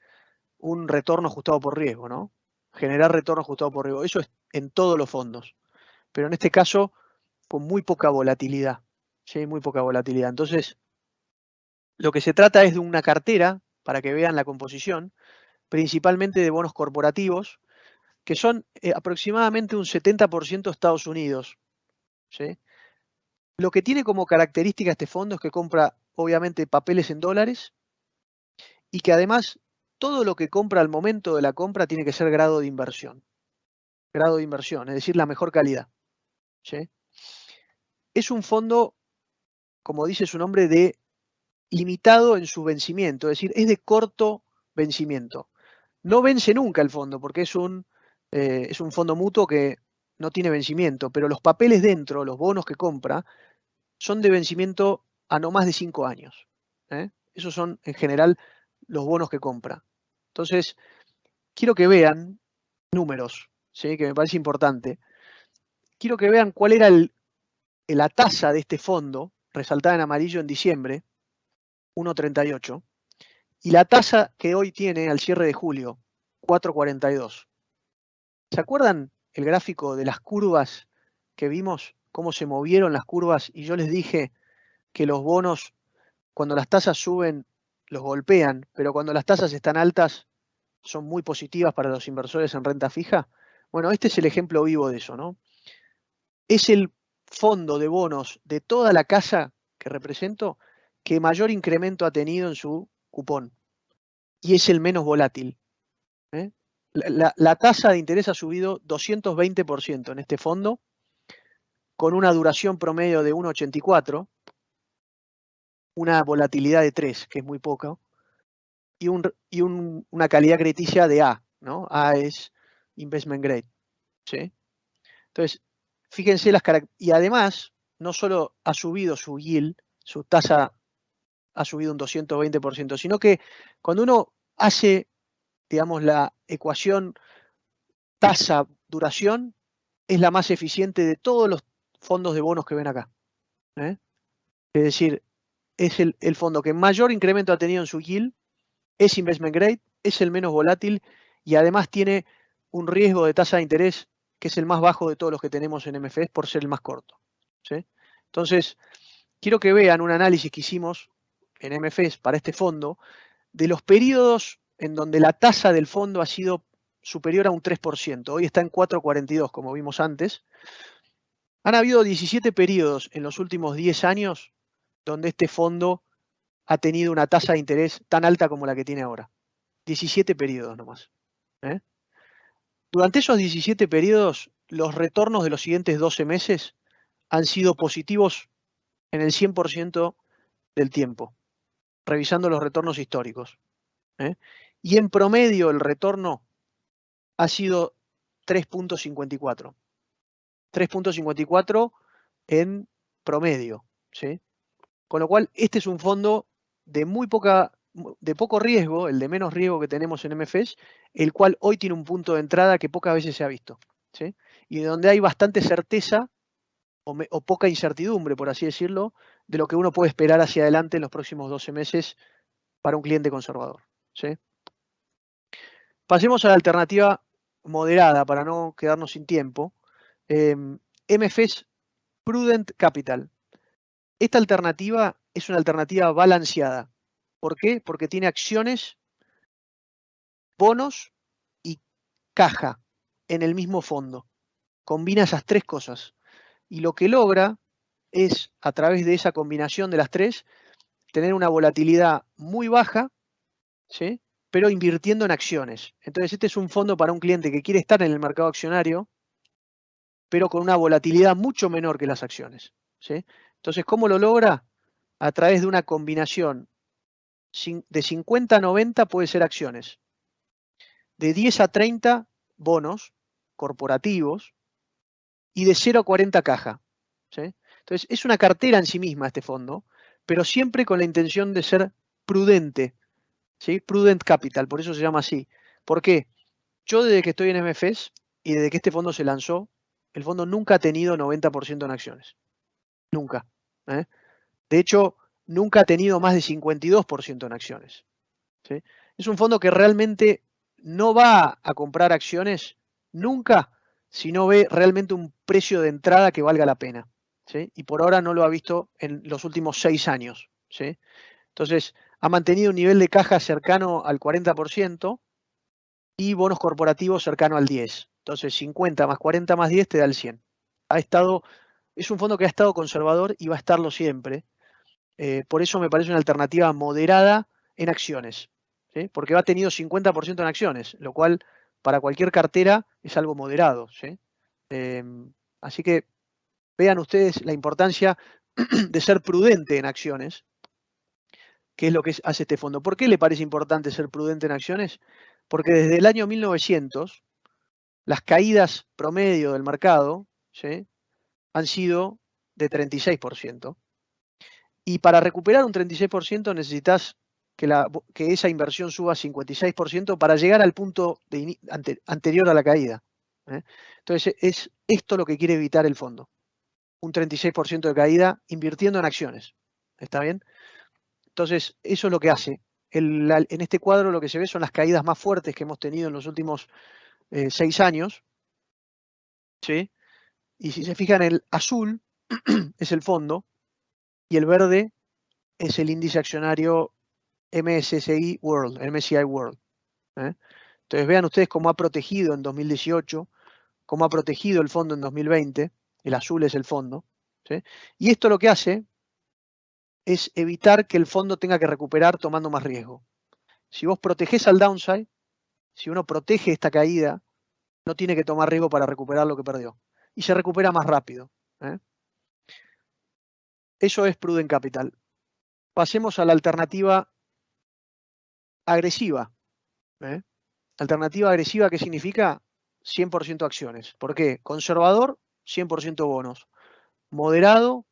Un retorno ajustado por riesgo, ¿no? Generar retorno ajustado por riesgo. Eso es en todos los fondos, pero en este caso con muy poca volatilidad, ¿sí? Muy poca volatilidad. Entonces, lo que se trata es de una cartera, para que vean la composición, principalmente de bonos corporativos, que son aproximadamente un 70% Estados Unidos, ¿sí? Lo que tiene como característica este fondo es que compra, obviamente, papeles en dólares y que además todo lo que compra al momento de la compra tiene que ser grado de inversión. Grado de inversión, es decir, la mejor calidad, ¿sí? Es un fondo, como dice su nombre, de limitado en su vencimiento, es decir, es de corto vencimiento. No vence nunca el fondo porque es un fondo mutuo que no tiene vencimiento, pero los papeles dentro, los bonos que compra, son de vencimiento a no más de 5 años. Esos son en general los bonos que compra. Entonces, quiero que vean números, ¿sí? Que me parece importante. Quiero que vean cuál era la tasa de este fondo, resaltada en amarillo en diciembre, 1,38, y la tasa que hoy tiene al cierre de julio, 4,42. ¿Se acuerdan el gráfico de las curvas que vimos? Cómo se movieron las curvas y yo les dije que los bonos, cuando las tasas suben, los golpean, pero cuando las tasas están altas, son muy positivas para los inversores en renta fija. Bueno, este es el ejemplo vivo de eso, ¿no? Es el fondo de bonos de toda la casa que represento que mayor incremento ha tenido en su cupón y es el menos volátil. ¿eh? La tasa de interés ha subido 220% en este fondo, con una duración promedio de 1,84, una volatilidad de 3, que es muy poca, y una calidad crediticia de A, ¿no? A es investment grade, ¿sí? Entonces, fíjense las características. Y además, no solo ha subido su yield, su tasa ha subido un 220%, sino que cuando uno hace, digamos, la ecuación tasa-duración, es la más eficiente de todos los fondos de bonos que ven acá. Es decir, es el fondo que mayor incremento ha tenido en su yield, es investment grade, es el menos volátil y además tiene un riesgo de tasa de interés que es el más bajo de todos los que tenemos en MFS por ser el más corto. ¿sí? Entonces, quiero que vean un análisis que hicimos en MFS para este fondo de los periodos en donde la tasa del fondo ha sido superior a un 3%. Hoy está en 4,42, como vimos antes. Han habido 17 periodos en los últimos 10 años donde este fondo ha tenido una tasa de interés tan alta como la que tiene ahora. 17 periodos nomás. Durante esos 17 periodos, los retornos de los siguientes 12 meses han sido positivos en el 100% del tiempo, revisando los retornos históricos. Y en promedio el retorno ha sido 3,54. 3,54 en promedio. ¿sí? Con lo cual, este es un fondo de poco riesgo, el de menos riesgo que tenemos en MFS, el cual hoy tiene un punto de entrada que pocas veces se ha visto. ¿sí? Y donde hay bastante certeza o poca incertidumbre, por así decirlo, de lo que uno puede esperar hacia adelante en los próximos 12 meses para un cliente conservador. ¿sí? Pasemos a la alternativa moderada para no quedarnos sin tiempo. MFS Prudent Capital. Esta alternativa es una alternativa balanceada. ¿Por qué? Porque tiene acciones, bonos y caja en el mismo fondo. Combina esas tres cosas. Y lo que logra es, a través de esa combinación de las tres, tener una volatilidad muy baja, ¿sí? Pero invirtiendo en acciones. Entonces, este es un fondo para un cliente que quiere estar en el mercado accionario, pero con una volatilidad mucho menor que las acciones. ¿sí? Entonces, ¿cómo lo logra? A través de una combinación de 50 a 90 puede ser acciones, de 10 a 30 bonos corporativos y de 0 a 40 caja. ¿sí? Entonces, es una cartera en sí misma este fondo, pero siempre con la intención de ser prudente. ¿sí? Prudent Capital, por eso se llama así. ¿Por qué? Yo desde que estoy en MFS y desde que este fondo se lanzó, el fondo nunca ha tenido 90% en acciones. Nunca. De hecho, nunca ha tenido más de 52% en acciones. ¿Sí? Es un fondo que realmente no va a comprar acciones nunca si no ve realmente un precio de entrada que valga la pena. ¿Sí? Y por ahora no lo ha visto en los últimos 6 años. ¿Sí? Entonces, ha mantenido un nivel de caja cercano al 40% y bonos corporativos cercano al 10%. Entonces, 50 más 40 más 10 te da el 100. Es un fondo que ha estado conservador y va a estarlo siempre. Por eso me parece una alternativa moderada en acciones. ¿Sí? Porque ha tenido 50% en acciones, lo cual para cualquier cartera es algo moderado. ¿Sí? Así que vean ustedes la importancia de ser prudente en acciones, que es lo que hace este fondo. ¿Por qué le parece importante ser prudente en acciones? Porque desde el año 1900, las caídas promedio del mercado, ¿sí?, han sido de 36%. Y para recuperar un 36% necesitas que esa inversión suba 56% para llegar al punto anterior a la caída. Entonces, es esto lo que quiere evitar el fondo. Un 36% de caída invirtiendo en acciones. ¿Está bien? Entonces, eso es lo que hace. En este cuadro lo que se ve son las caídas más fuertes que hemos tenido en los últimos 6 años. ¿Sí? Y si se fijan, el azul es el fondo y el verde es el índice accionario MSCI World, MSCI World. Entonces vean ustedes cómo ha protegido en 2018, cómo ha protegido el fondo en 2020, el azul es el fondo. ¿Sí? Y esto lo que hace es evitar que el fondo tenga que recuperar tomando más riesgo. Si vos protegés al downside, si uno protege esta caída, no tiene que tomar riesgo para recuperar lo que perdió. Y se recupera más rápido. Eso es Prudent Capital. Pasemos a la alternativa agresiva. Alternativa agresiva, ¿qué significa? 100% acciones. ¿Por qué? Conservador, 100% bonos. Moderado,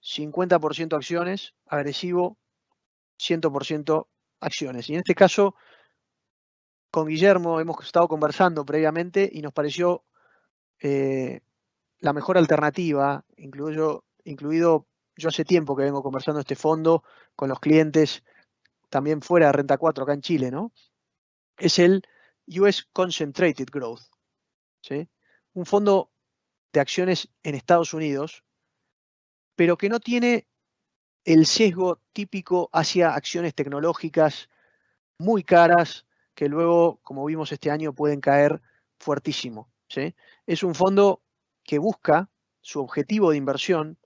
50% acciones. Agresivo, 100% acciones. Y en este caso, con Guillermo hemos estado conversando previamente y nos pareció la mejor alternativa, incluido yo hace tiempo que vengo conversando este fondo con los clientes también fuera de Renta 4 acá en Chile, ¿no? Es el US Concentrated Growth, ¿sí? Un fondo de acciones en Estados Unidos, pero que no tiene el sesgo típico hacia acciones tecnológicas muy caras que luego, como vimos este año, pueden caer fuertísimo, ¿sí? Es un fondo que busca, su objetivo de inversión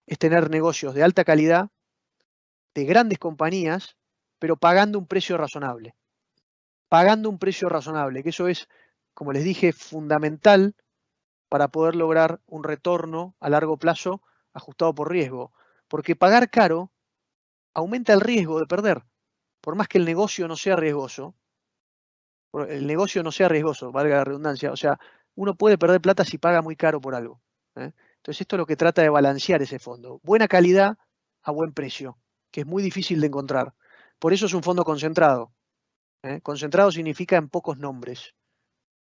es tener negocios de alta calidad, de grandes compañías, pero pagando un precio razonable. Pagando un precio razonable, que eso es, como les dije, fundamental para poder lograr un retorno a largo plazo ajustado por riesgo. Porque pagar caro aumenta el riesgo de perder. Por más que el negocio no sea riesgoso, valga la redundancia, o sea, uno puede perder plata si paga muy caro por algo. Entonces esto es lo que trata de balancear ese fondo. Buena calidad a buen precio, que es muy difícil de encontrar. Por eso es un fondo concentrado. Concentrado significa en pocos nombres.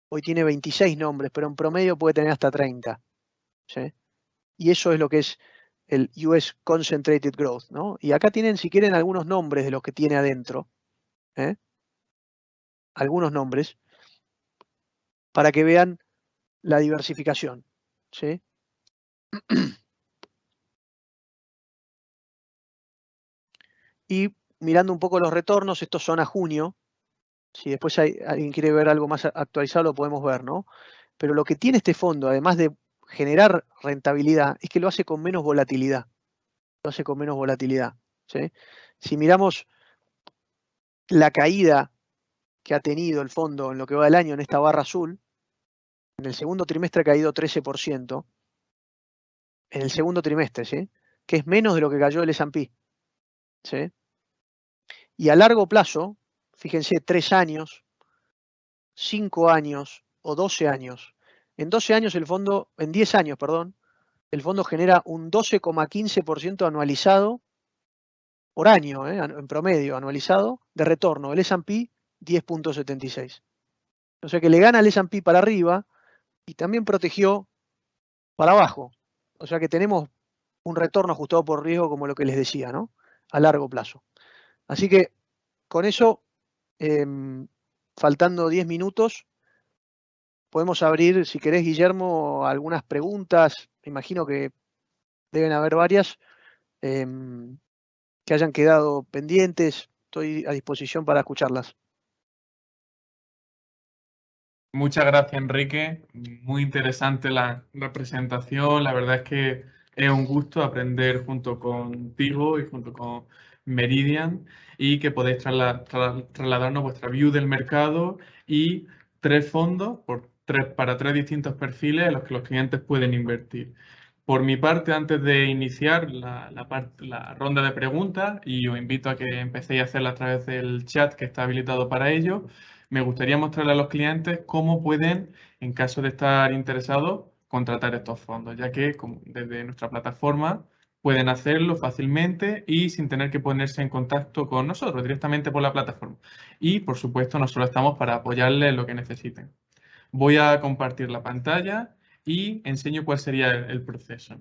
Hoy tiene 26 nombres, pero en promedio puede tener hasta 30. ¿Sí? Y eso es lo que es el US Concentrated Growth, ¿no? Y acá tienen, si quieren, algunos nombres de los que tiene adentro. Algunos nombres para que vean la diversificación. ¿Sí? Y mirando un poco los retornos, estos son a junio. Si después alguien quiere ver algo más actualizado, lo podemos ver, ¿no? Pero lo que tiene este fondo, además de generar rentabilidad, es que lo hace con menos volatilidad. Lo hace con menos volatilidad. ¿Sí? Si miramos la caída que ha tenido el fondo en lo que va del año en esta barra azul, en el segundo trimestre ha caído 13%. En el segundo trimestre, ¿sí? Que es menos de lo que cayó el S&P. ¿Sí? Y a largo plazo, fíjense, 3 años, 5 años o 12 años. En 12 años en 10 años, perdón, el fondo genera un 12,15% anualizado por año, en promedio anualizado, de retorno. El S&P 10,76. O sea que le gana el S&P para arriba, y también protegió para abajo. O sea que tenemos un retorno ajustado por riesgo, como lo que les decía, ¿no? A largo plazo. Así que con eso, faltando 10 minutos, podemos abrir, si querés, Guillermo, algunas preguntas. Me imagino que deben haber varias que hayan quedado pendientes. Estoy a disposición para escucharlas. Muchas gracias, Enrique. Muy interesante la presentación. La verdad es que es un gusto aprender junto contigo y junto con Meridian y que podéis trasladarnos vuestra view del mercado y tres fondos para tres distintos perfiles en los que los clientes pueden invertir. Por mi parte, antes de iniciar la ronda de preguntas, y os invito a que empecéis a hacerla a través del chat que está habilitado para ello, me gustaría mostrarle a los clientes cómo pueden, en caso de estar interesados, contratar estos fondos, ya que desde nuestra plataforma pueden hacerlo fácilmente y sin tener que ponerse en contacto con nosotros directamente por la plataforma. Y, por supuesto, nosotros estamos para apoyarles en lo que necesiten. Voy a compartir la pantalla y enseño cuál sería el proceso.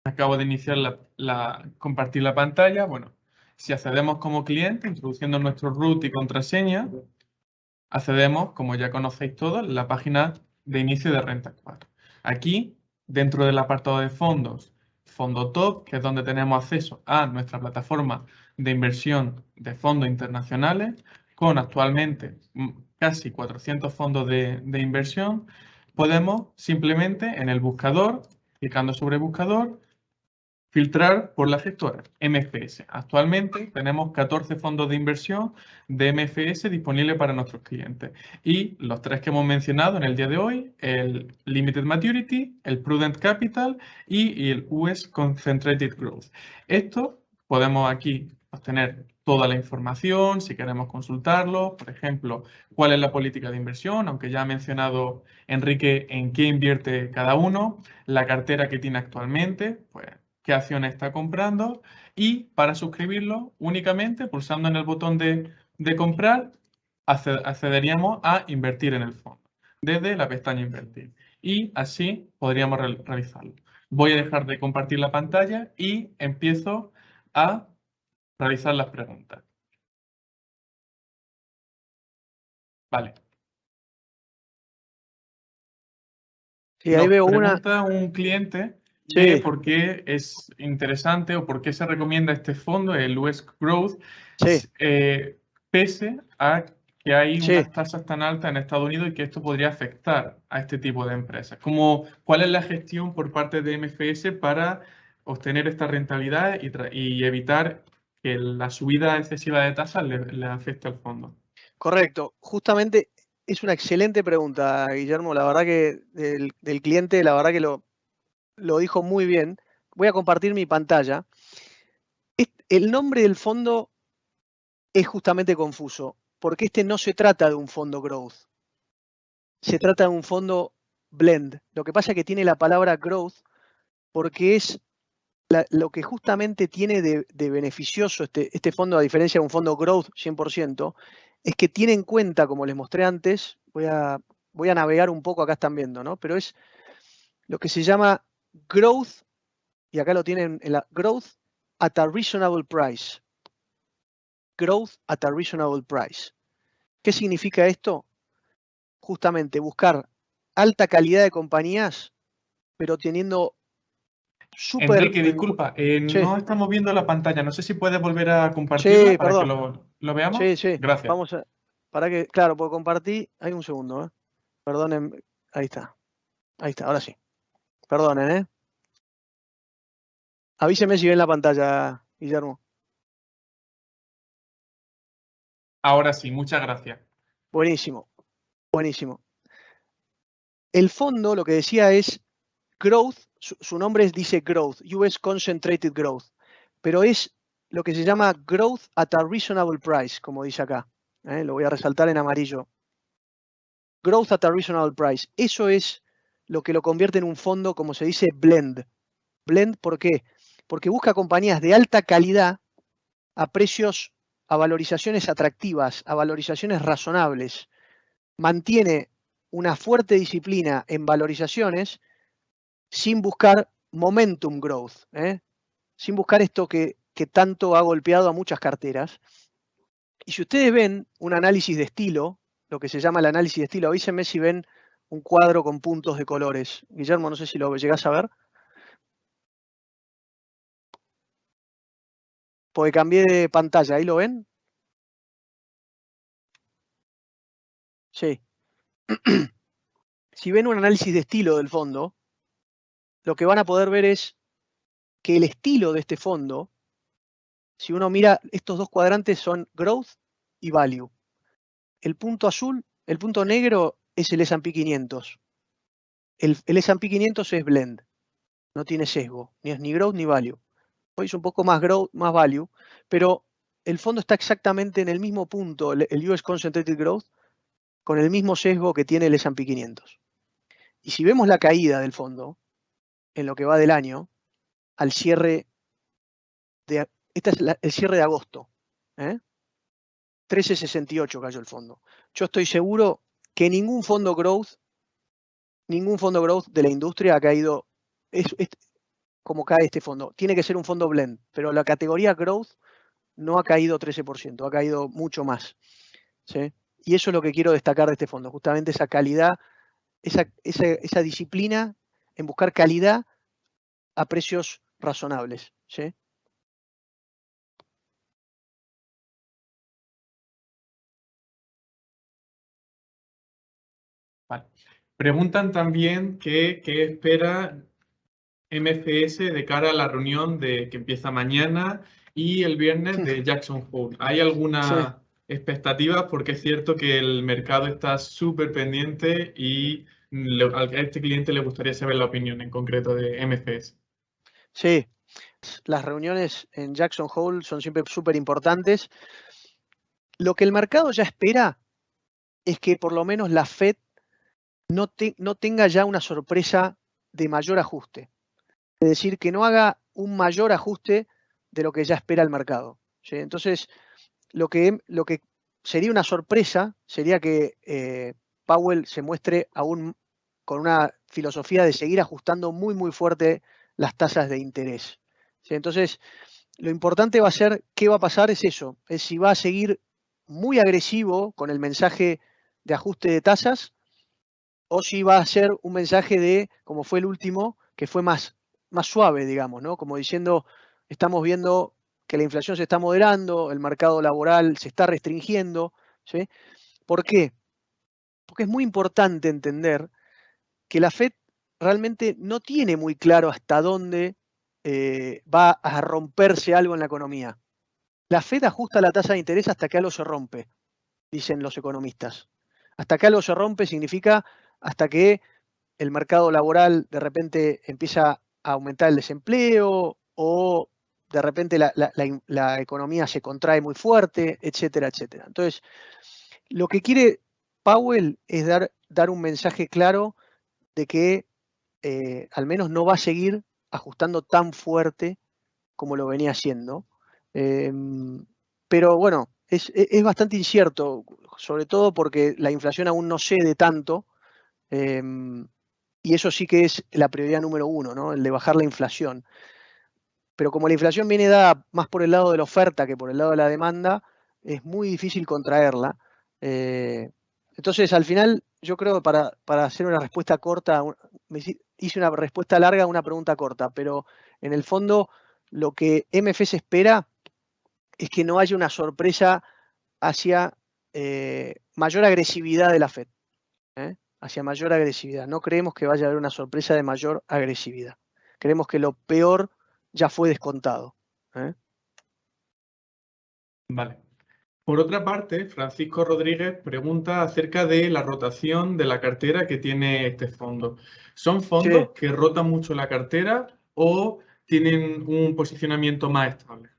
Acabo de iniciar compartir la pantalla. Bueno, si accedemos como cliente, introduciendo nuestro root y contraseña, accedemos, como ya conocéis todos, a la página de inicio de Renta 4. Aquí, dentro del apartado de fondos, Fondo Top, que es donde tenemos acceso a nuestra plataforma de inversión de fondos internacionales, con actualmente casi 400 fondos de inversión, podemos simplemente en el buscador, clicando sobre buscador, filtrar por la gestora, MFS. Actualmente tenemos 14 fondos de inversión de MFS disponibles para nuestros clientes. Y los tres que hemos mencionado en el día de hoy, el Limited Maturity, el Prudent Capital y el US Concentrated Growth. Esto podemos aquí obtener toda la información, si queremos consultarlo, por ejemplo, cuál es la política de inversión, aunque ya ha mencionado Enrique en qué invierte cada uno, la cartera que tiene actualmente, pues qué acciones está comprando y para suscribirlo únicamente pulsando en el botón de comprar accederíamos a invertir en el fondo desde la pestaña invertir y así podríamos realizarlo. Voy a dejar de compartir la pantalla y empiezo a realizar las preguntas. Vale. Sí, ahí veo una. Pregunta un cliente Sí. de por qué es interesante o por qué se recomienda este fondo, el US Growth, Sí. Pese a que hay Sí. unas tasas tan altas en Estados Unidos y que esto podría afectar a este tipo de empresas. ¿Cuál es la gestión por parte de MFS para obtener esta rentabilidad y evitar que la subida excesiva de tasas le afecte al fondo? Correcto. Justamente es una excelente pregunta, Guillermo. La verdad que del cliente, la verdad que lo dijo muy bien. Voy a compartir mi pantalla. El nombre del fondo es justamente confuso, porque este no se trata de un fondo growth. Se trata de un fondo blend. Lo que pasa es que tiene la palabra growth porque es lo que justamente tiene de beneficioso este fondo, a diferencia de un fondo growth 100%, es que tiene en cuenta, como les mostré antes, voy a navegar un poco, acá están viendo, ¿no? Pero es lo que se llama growth, y acá lo tienen en la growth at a reasonable price. Growth at a reasonable price. ¿Qué significa esto? Justamente buscar alta calidad de compañías, pero teniendo súper... Enrique, disculpa, Sí, no estamos viendo la pantalla. No sé si puedes volver a compartirla sí, para que perdón. lo veamos. Sí. Gracias. Vamos a... Para que, claro, puedo compartir. Hay un segundo, ¿eh? Perdonen. Ahí está. Ahí está, ahora sí. Perdonen, ¿eh? Avíseme si ven la pantalla, Guillermo. Ahora sí, muchas gracias. Buenísimo. Buenísimo. El fondo, lo que decía es Growth, su nombre dice Growth, US Concentrated Growth, pero es lo que se llama Growth at a Reasonable Price, como dice acá. Lo voy a resaltar en amarillo. Growth at a Reasonable Price. Eso es lo que lo convierte en un fondo, como se dice, blend. Blend, ¿por qué? Porque busca compañías de alta calidad a precios a valorizaciones atractivas, a valorizaciones razonables, mantiene una fuerte disciplina en valorizaciones sin buscar momentum growth, sin buscar esto que tanto ha golpeado a muchas carteras. Y si ustedes ven un análisis de estilo, lo que se llama el análisis de estilo, avísenme si ven un cuadro con puntos de colores. Guillermo, no sé si lo llegás a ver. Porque cambié de pantalla, ¿ahí lo ven? Sí. Si ven un análisis de estilo del fondo, lo que van a poder ver es que el estilo de este fondo, si uno mira, estos dos cuadrantes son growth y value. El punto azul, el punto negro es el S&P 500. El S&P 500 es blend, no tiene sesgo, ni es ni growth ni value. Hoy es un poco más growth, más value, pero el fondo está exactamente en el mismo punto, el US Concentrated Growth, con el mismo sesgo que tiene el S&P 500. Y si vemos la caída del fondo, en lo que va del año, al cierre de, este es el cierre de agosto, 13.68 cayó el fondo. Yo estoy seguro que ningún fondo growth de la industria ha caído como cae este fondo. Tiene que ser un fondo blend, pero la categoría growth no ha caído 13%, ha caído mucho más. ¿Sí? Y eso es lo que quiero destacar de este fondo, justamente esa calidad, esa disciplina en buscar calidad a precios razonables. ¿Sí? Vale. Preguntan también qué espera MFS de cara a la reunión que empieza mañana y el viernes de Jackson Hole. ¿Hay Sí. alguna expectativa? Porque es cierto que el mercado está súper pendiente y a este cliente le gustaría saber la opinión en concreto de MFS. Sí, las reuniones en Jackson Hole son siempre súper importantes. Lo que el mercado ya espera es que por lo menos la Fed no tenga ya una sorpresa de mayor ajuste. Es decir, que no haga un mayor ajuste de lo que ya espera el mercado. ¿Sí? Entonces, lo que sería una sorpresa sería que Powell se muestre aún con una filosofía de seguir ajustando muy, muy fuerte las tasas de interés. ¿Sí? Entonces, lo importante va a ser qué va a pasar, es eso, es si va a seguir muy agresivo con el mensaje de ajuste de tasas o si va a ser un mensaje de, como fue el último, que fue más suave, digamos, ¿no? Como diciendo, estamos viendo que la inflación se está moderando, el mercado laboral se está restringiendo, ¿sí? ¿Por qué? Porque es muy importante entender que la Fed realmente no tiene muy claro hasta dónde va a romperse algo en la economía. La Fed ajusta la tasa de interés hasta que algo se rompe, dicen los economistas. Hasta que algo se rompe significa hasta que el mercado laboral de repente empieza a aumentar el desempleo o de repente la economía se contrae muy fuerte, etcétera, etcétera. Entonces, lo que quiere Powell es dar un mensaje claro de que al menos no va a seguir ajustando tan fuerte como lo venía haciendo. Pero bueno, es bastante incierto, sobre todo porque la inflación aún no cede tanto. Y eso sí que es la prioridad número uno, ¿no? El de bajar la inflación. Pero como la inflación viene dada más por el lado de la oferta que por el lado de la demanda, es muy difícil contraerla. Entonces, al final, yo creo que para hacer una respuesta corta, hice una respuesta larga a una pregunta corta, pero en el fondo lo que MFS espera es que no haya una sorpresa hacia mayor agresividad de la Fed. Hacia mayor agresividad. No creemos que vaya a haber una sorpresa de mayor agresividad. Creemos que lo peor ya fue descontado. Vale. Por otra parte, Francisco Rodríguez pregunta acerca de la rotación de la cartera que tiene este fondo. ¿Son Sí, fondos que rotan mucho la cartera o tienen un posicionamiento más estable?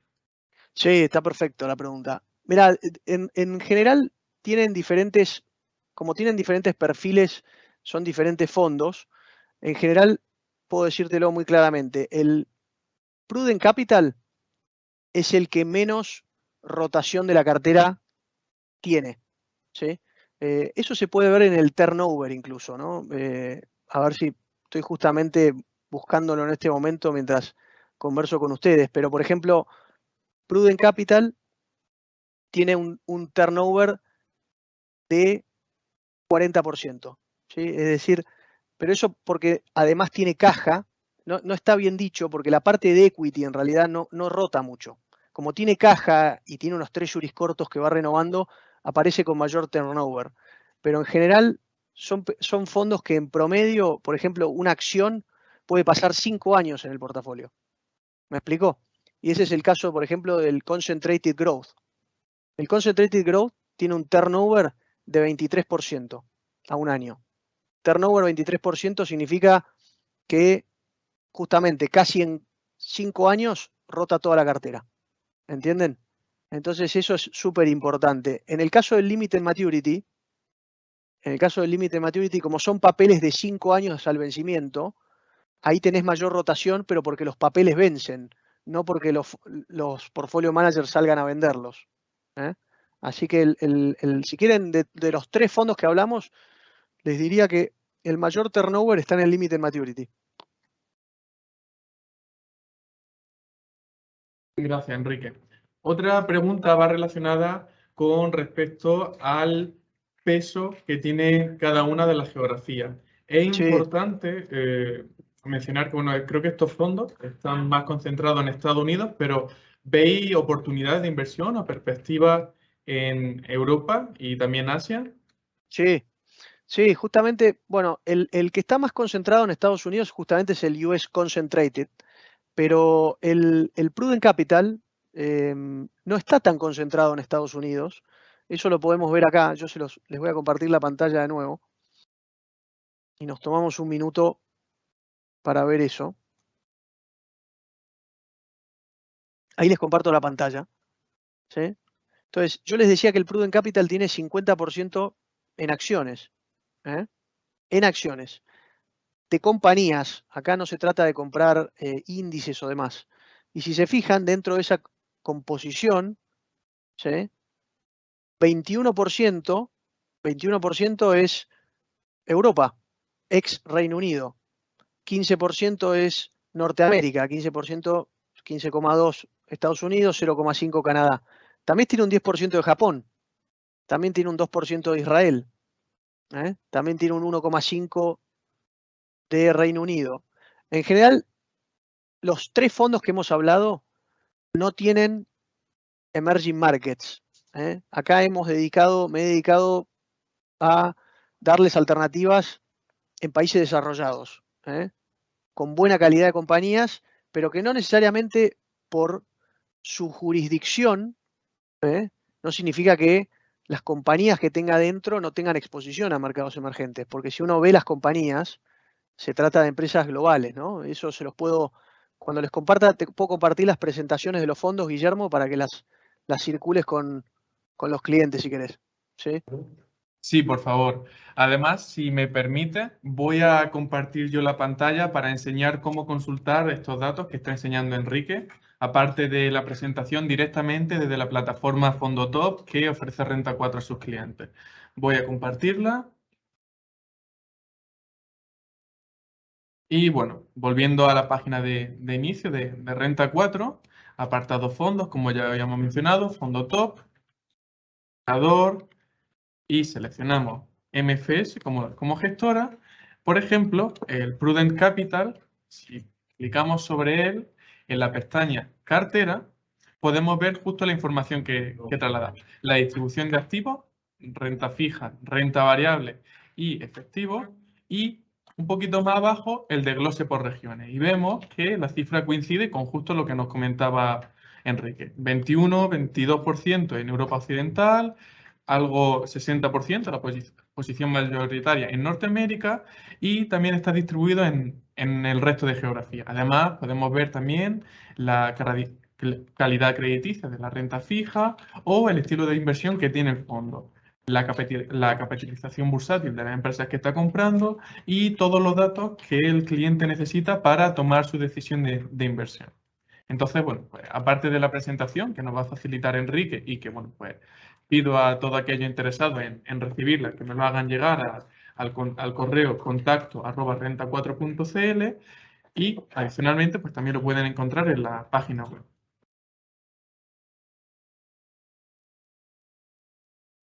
sí, está perfecto la pregunta. Mira, en general como tienen diferentes perfiles, son diferentes fondos. En general, puedo decírtelo muy claramente, el Prudent Capital es el que menos rotación de la cartera tiene, ¿sí? Eso se puede ver en el turnover incluso, ¿no? A ver si estoy justamente buscándolo en este momento mientras converso con ustedes, pero por ejemplo, Prudent Capital tiene un turnover de 40%, ¿sí? Es decir, pero eso porque además tiene caja, no está bien dicho porque la parte de equity en realidad no rota mucho. Como tiene caja y tiene unos treasuries cortos que va renovando, aparece con mayor turnover. Pero en general son fondos que en promedio, por ejemplo, una acción puede pasar 5 años en el portafolio. ¿Me explicó? Y ese es el caso, por ejemplo, del Concentrated Growth. El Concentrated Growth tiene un turnover de 23% a un año. Turnover 23% significa que justamente casi en 5 años rota toda la cartera. ¿Entienden? Entonces eso es súper importante. En el caso del Limited Maturity, como son papeles de 5 años al vencimiento, ahí tenés mayor rotación, pero porque los papeles vencen, no porque los portfolio managers salgan a venderlos. ¿eh? Así que si quieren, de los 3 fondos que hablamos, les diría que el mayor turnover está en el Limited Maturity. Gracias, Enrique. Otra pregunta va relacionada con respecto al peso que tiene cada una de las geografías. Es Sí, importante mencionar que, bueno, creo que estos fondos están más concentrados en Estados Unidos, pero ¿veis oportunidades de inversión o perspectivas en Europa y también Asia? sí, sí, justamente, bueno, el que está más concentrado en Estados Unidos justamente es el US Concentrated, pero el Prudent Capital no está tan concentrado en Estados Unidos. Eso lo podemos ver acá. Yo les voy a compartir la pantalla de nuevo y nos tomamos un minuto para ver eso. Ahí les comparto la pantalla. ¿sí? Entonces, yo les decía que el Prudent Capital tiene 50% en acciones. ¿eh? En acciones. De compañías. Acá no se trata de comprar índices o demás. Y si se fijan, dentro de esa composición, ¿sí? 21%, 21% es Europa, ex Reino Unido. 15% es Norteamérica, 15%, 15,2 Estados Unidos, 0,5 Canadá. También tiene un 10% de Japón. También tiene un 2% de Israel. También tiene un 1,5 de Reino Unido. En general, los 3 fondos que hemos hablado no tienen emerging markets. Acá me he dedicado a darles alternativas en países desarrollados, con buena calidad de compañías, pero que no necesariamente por su jurisdicción, no significa que las compañías que tenga dentro no tengan exposición a mercados emergentes, porque si uno ve las compañías, se trata de empresas globales, ¿no? Eso se los puedo, cuando les comparta, te puedo compartir las presentaciones de los fondos, Guillermo, para que las circules con los clientes, si querés. ¿Sí? Sí, por favor. Además, si me permite, voy a compartir yo la pantalla para enseñar cómo consultar estos datos que está enseñando Enrique, aparte de la presentación directamente desde la plataforma FondoTop que ofrece Renta 4 a sus clientes. Voy a compartirla. Y bueno, volviendo a la página de inicio de Renta 4, apartado fondos, como ya habíamos mencionado, fondo top, creador, y seleccionamos MFS como gestora. Por ejemplo, el Prudent Capital, si clicamos sobre él, en la pestaña cartera, podemos ver justo la información que traslada. La distribución de activos, renta fija, renta variable y efectivo, y un poquito más abajo el desglose por regiones. Y vemos que la cifra coincide con justo lo que nos comentaba Enrique. 21, 22% en Europa Occidental, algo 60%, la posición mayoritaria en Norteamérica, y también está distribuido en el resto de geografía. Además, podemos ver también la calidad crediticia de la renta fija o el estilo de inversión que tiene el fondo, la capitalización bursátil de las empresas que está comprando y todos los datos que el cliente necesita para tomar su decisión de inversión. Entonces, bueno, pues, aparte de la presentación que nos va a facilitar Enrique y que, bueno, pues pido a todo aquello interesado en recibirla, que me lo hagan llegar al correo contacto@renta4.cl y adicionalmente, pues también lo pueden encontrar en la página web.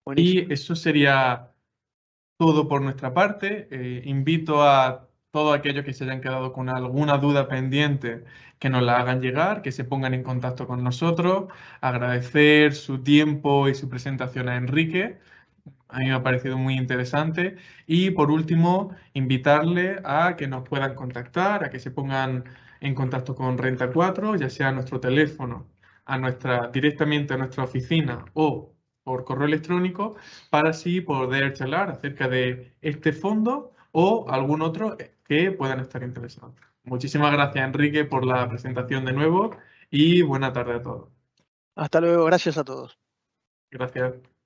Buenísimo. Y eso sería todo por nuestra parte. Invito a todos aquellos que se hayan quedado con alguna duda pendiente que nos la hagan llegar, que se pongan en contacto con nosotros. Agradecer su tiempo y su presentación a Enrique. A mí me ha parecido muy interesante. Y por último, invitarle a que nos puedan contactar, a que se pongan en contacto con Renta 4, ya sea a nuestro teléfono, directamente a nuestra oficina o por correo electrónico, para así poder charlar acerca de este fondo o algún otro que puedan estar interesados. Muchísimas gracias, Enrique, por la presentación de nuevo y buena tarde a todos. Hasta luego, gracias a todos. Gracias.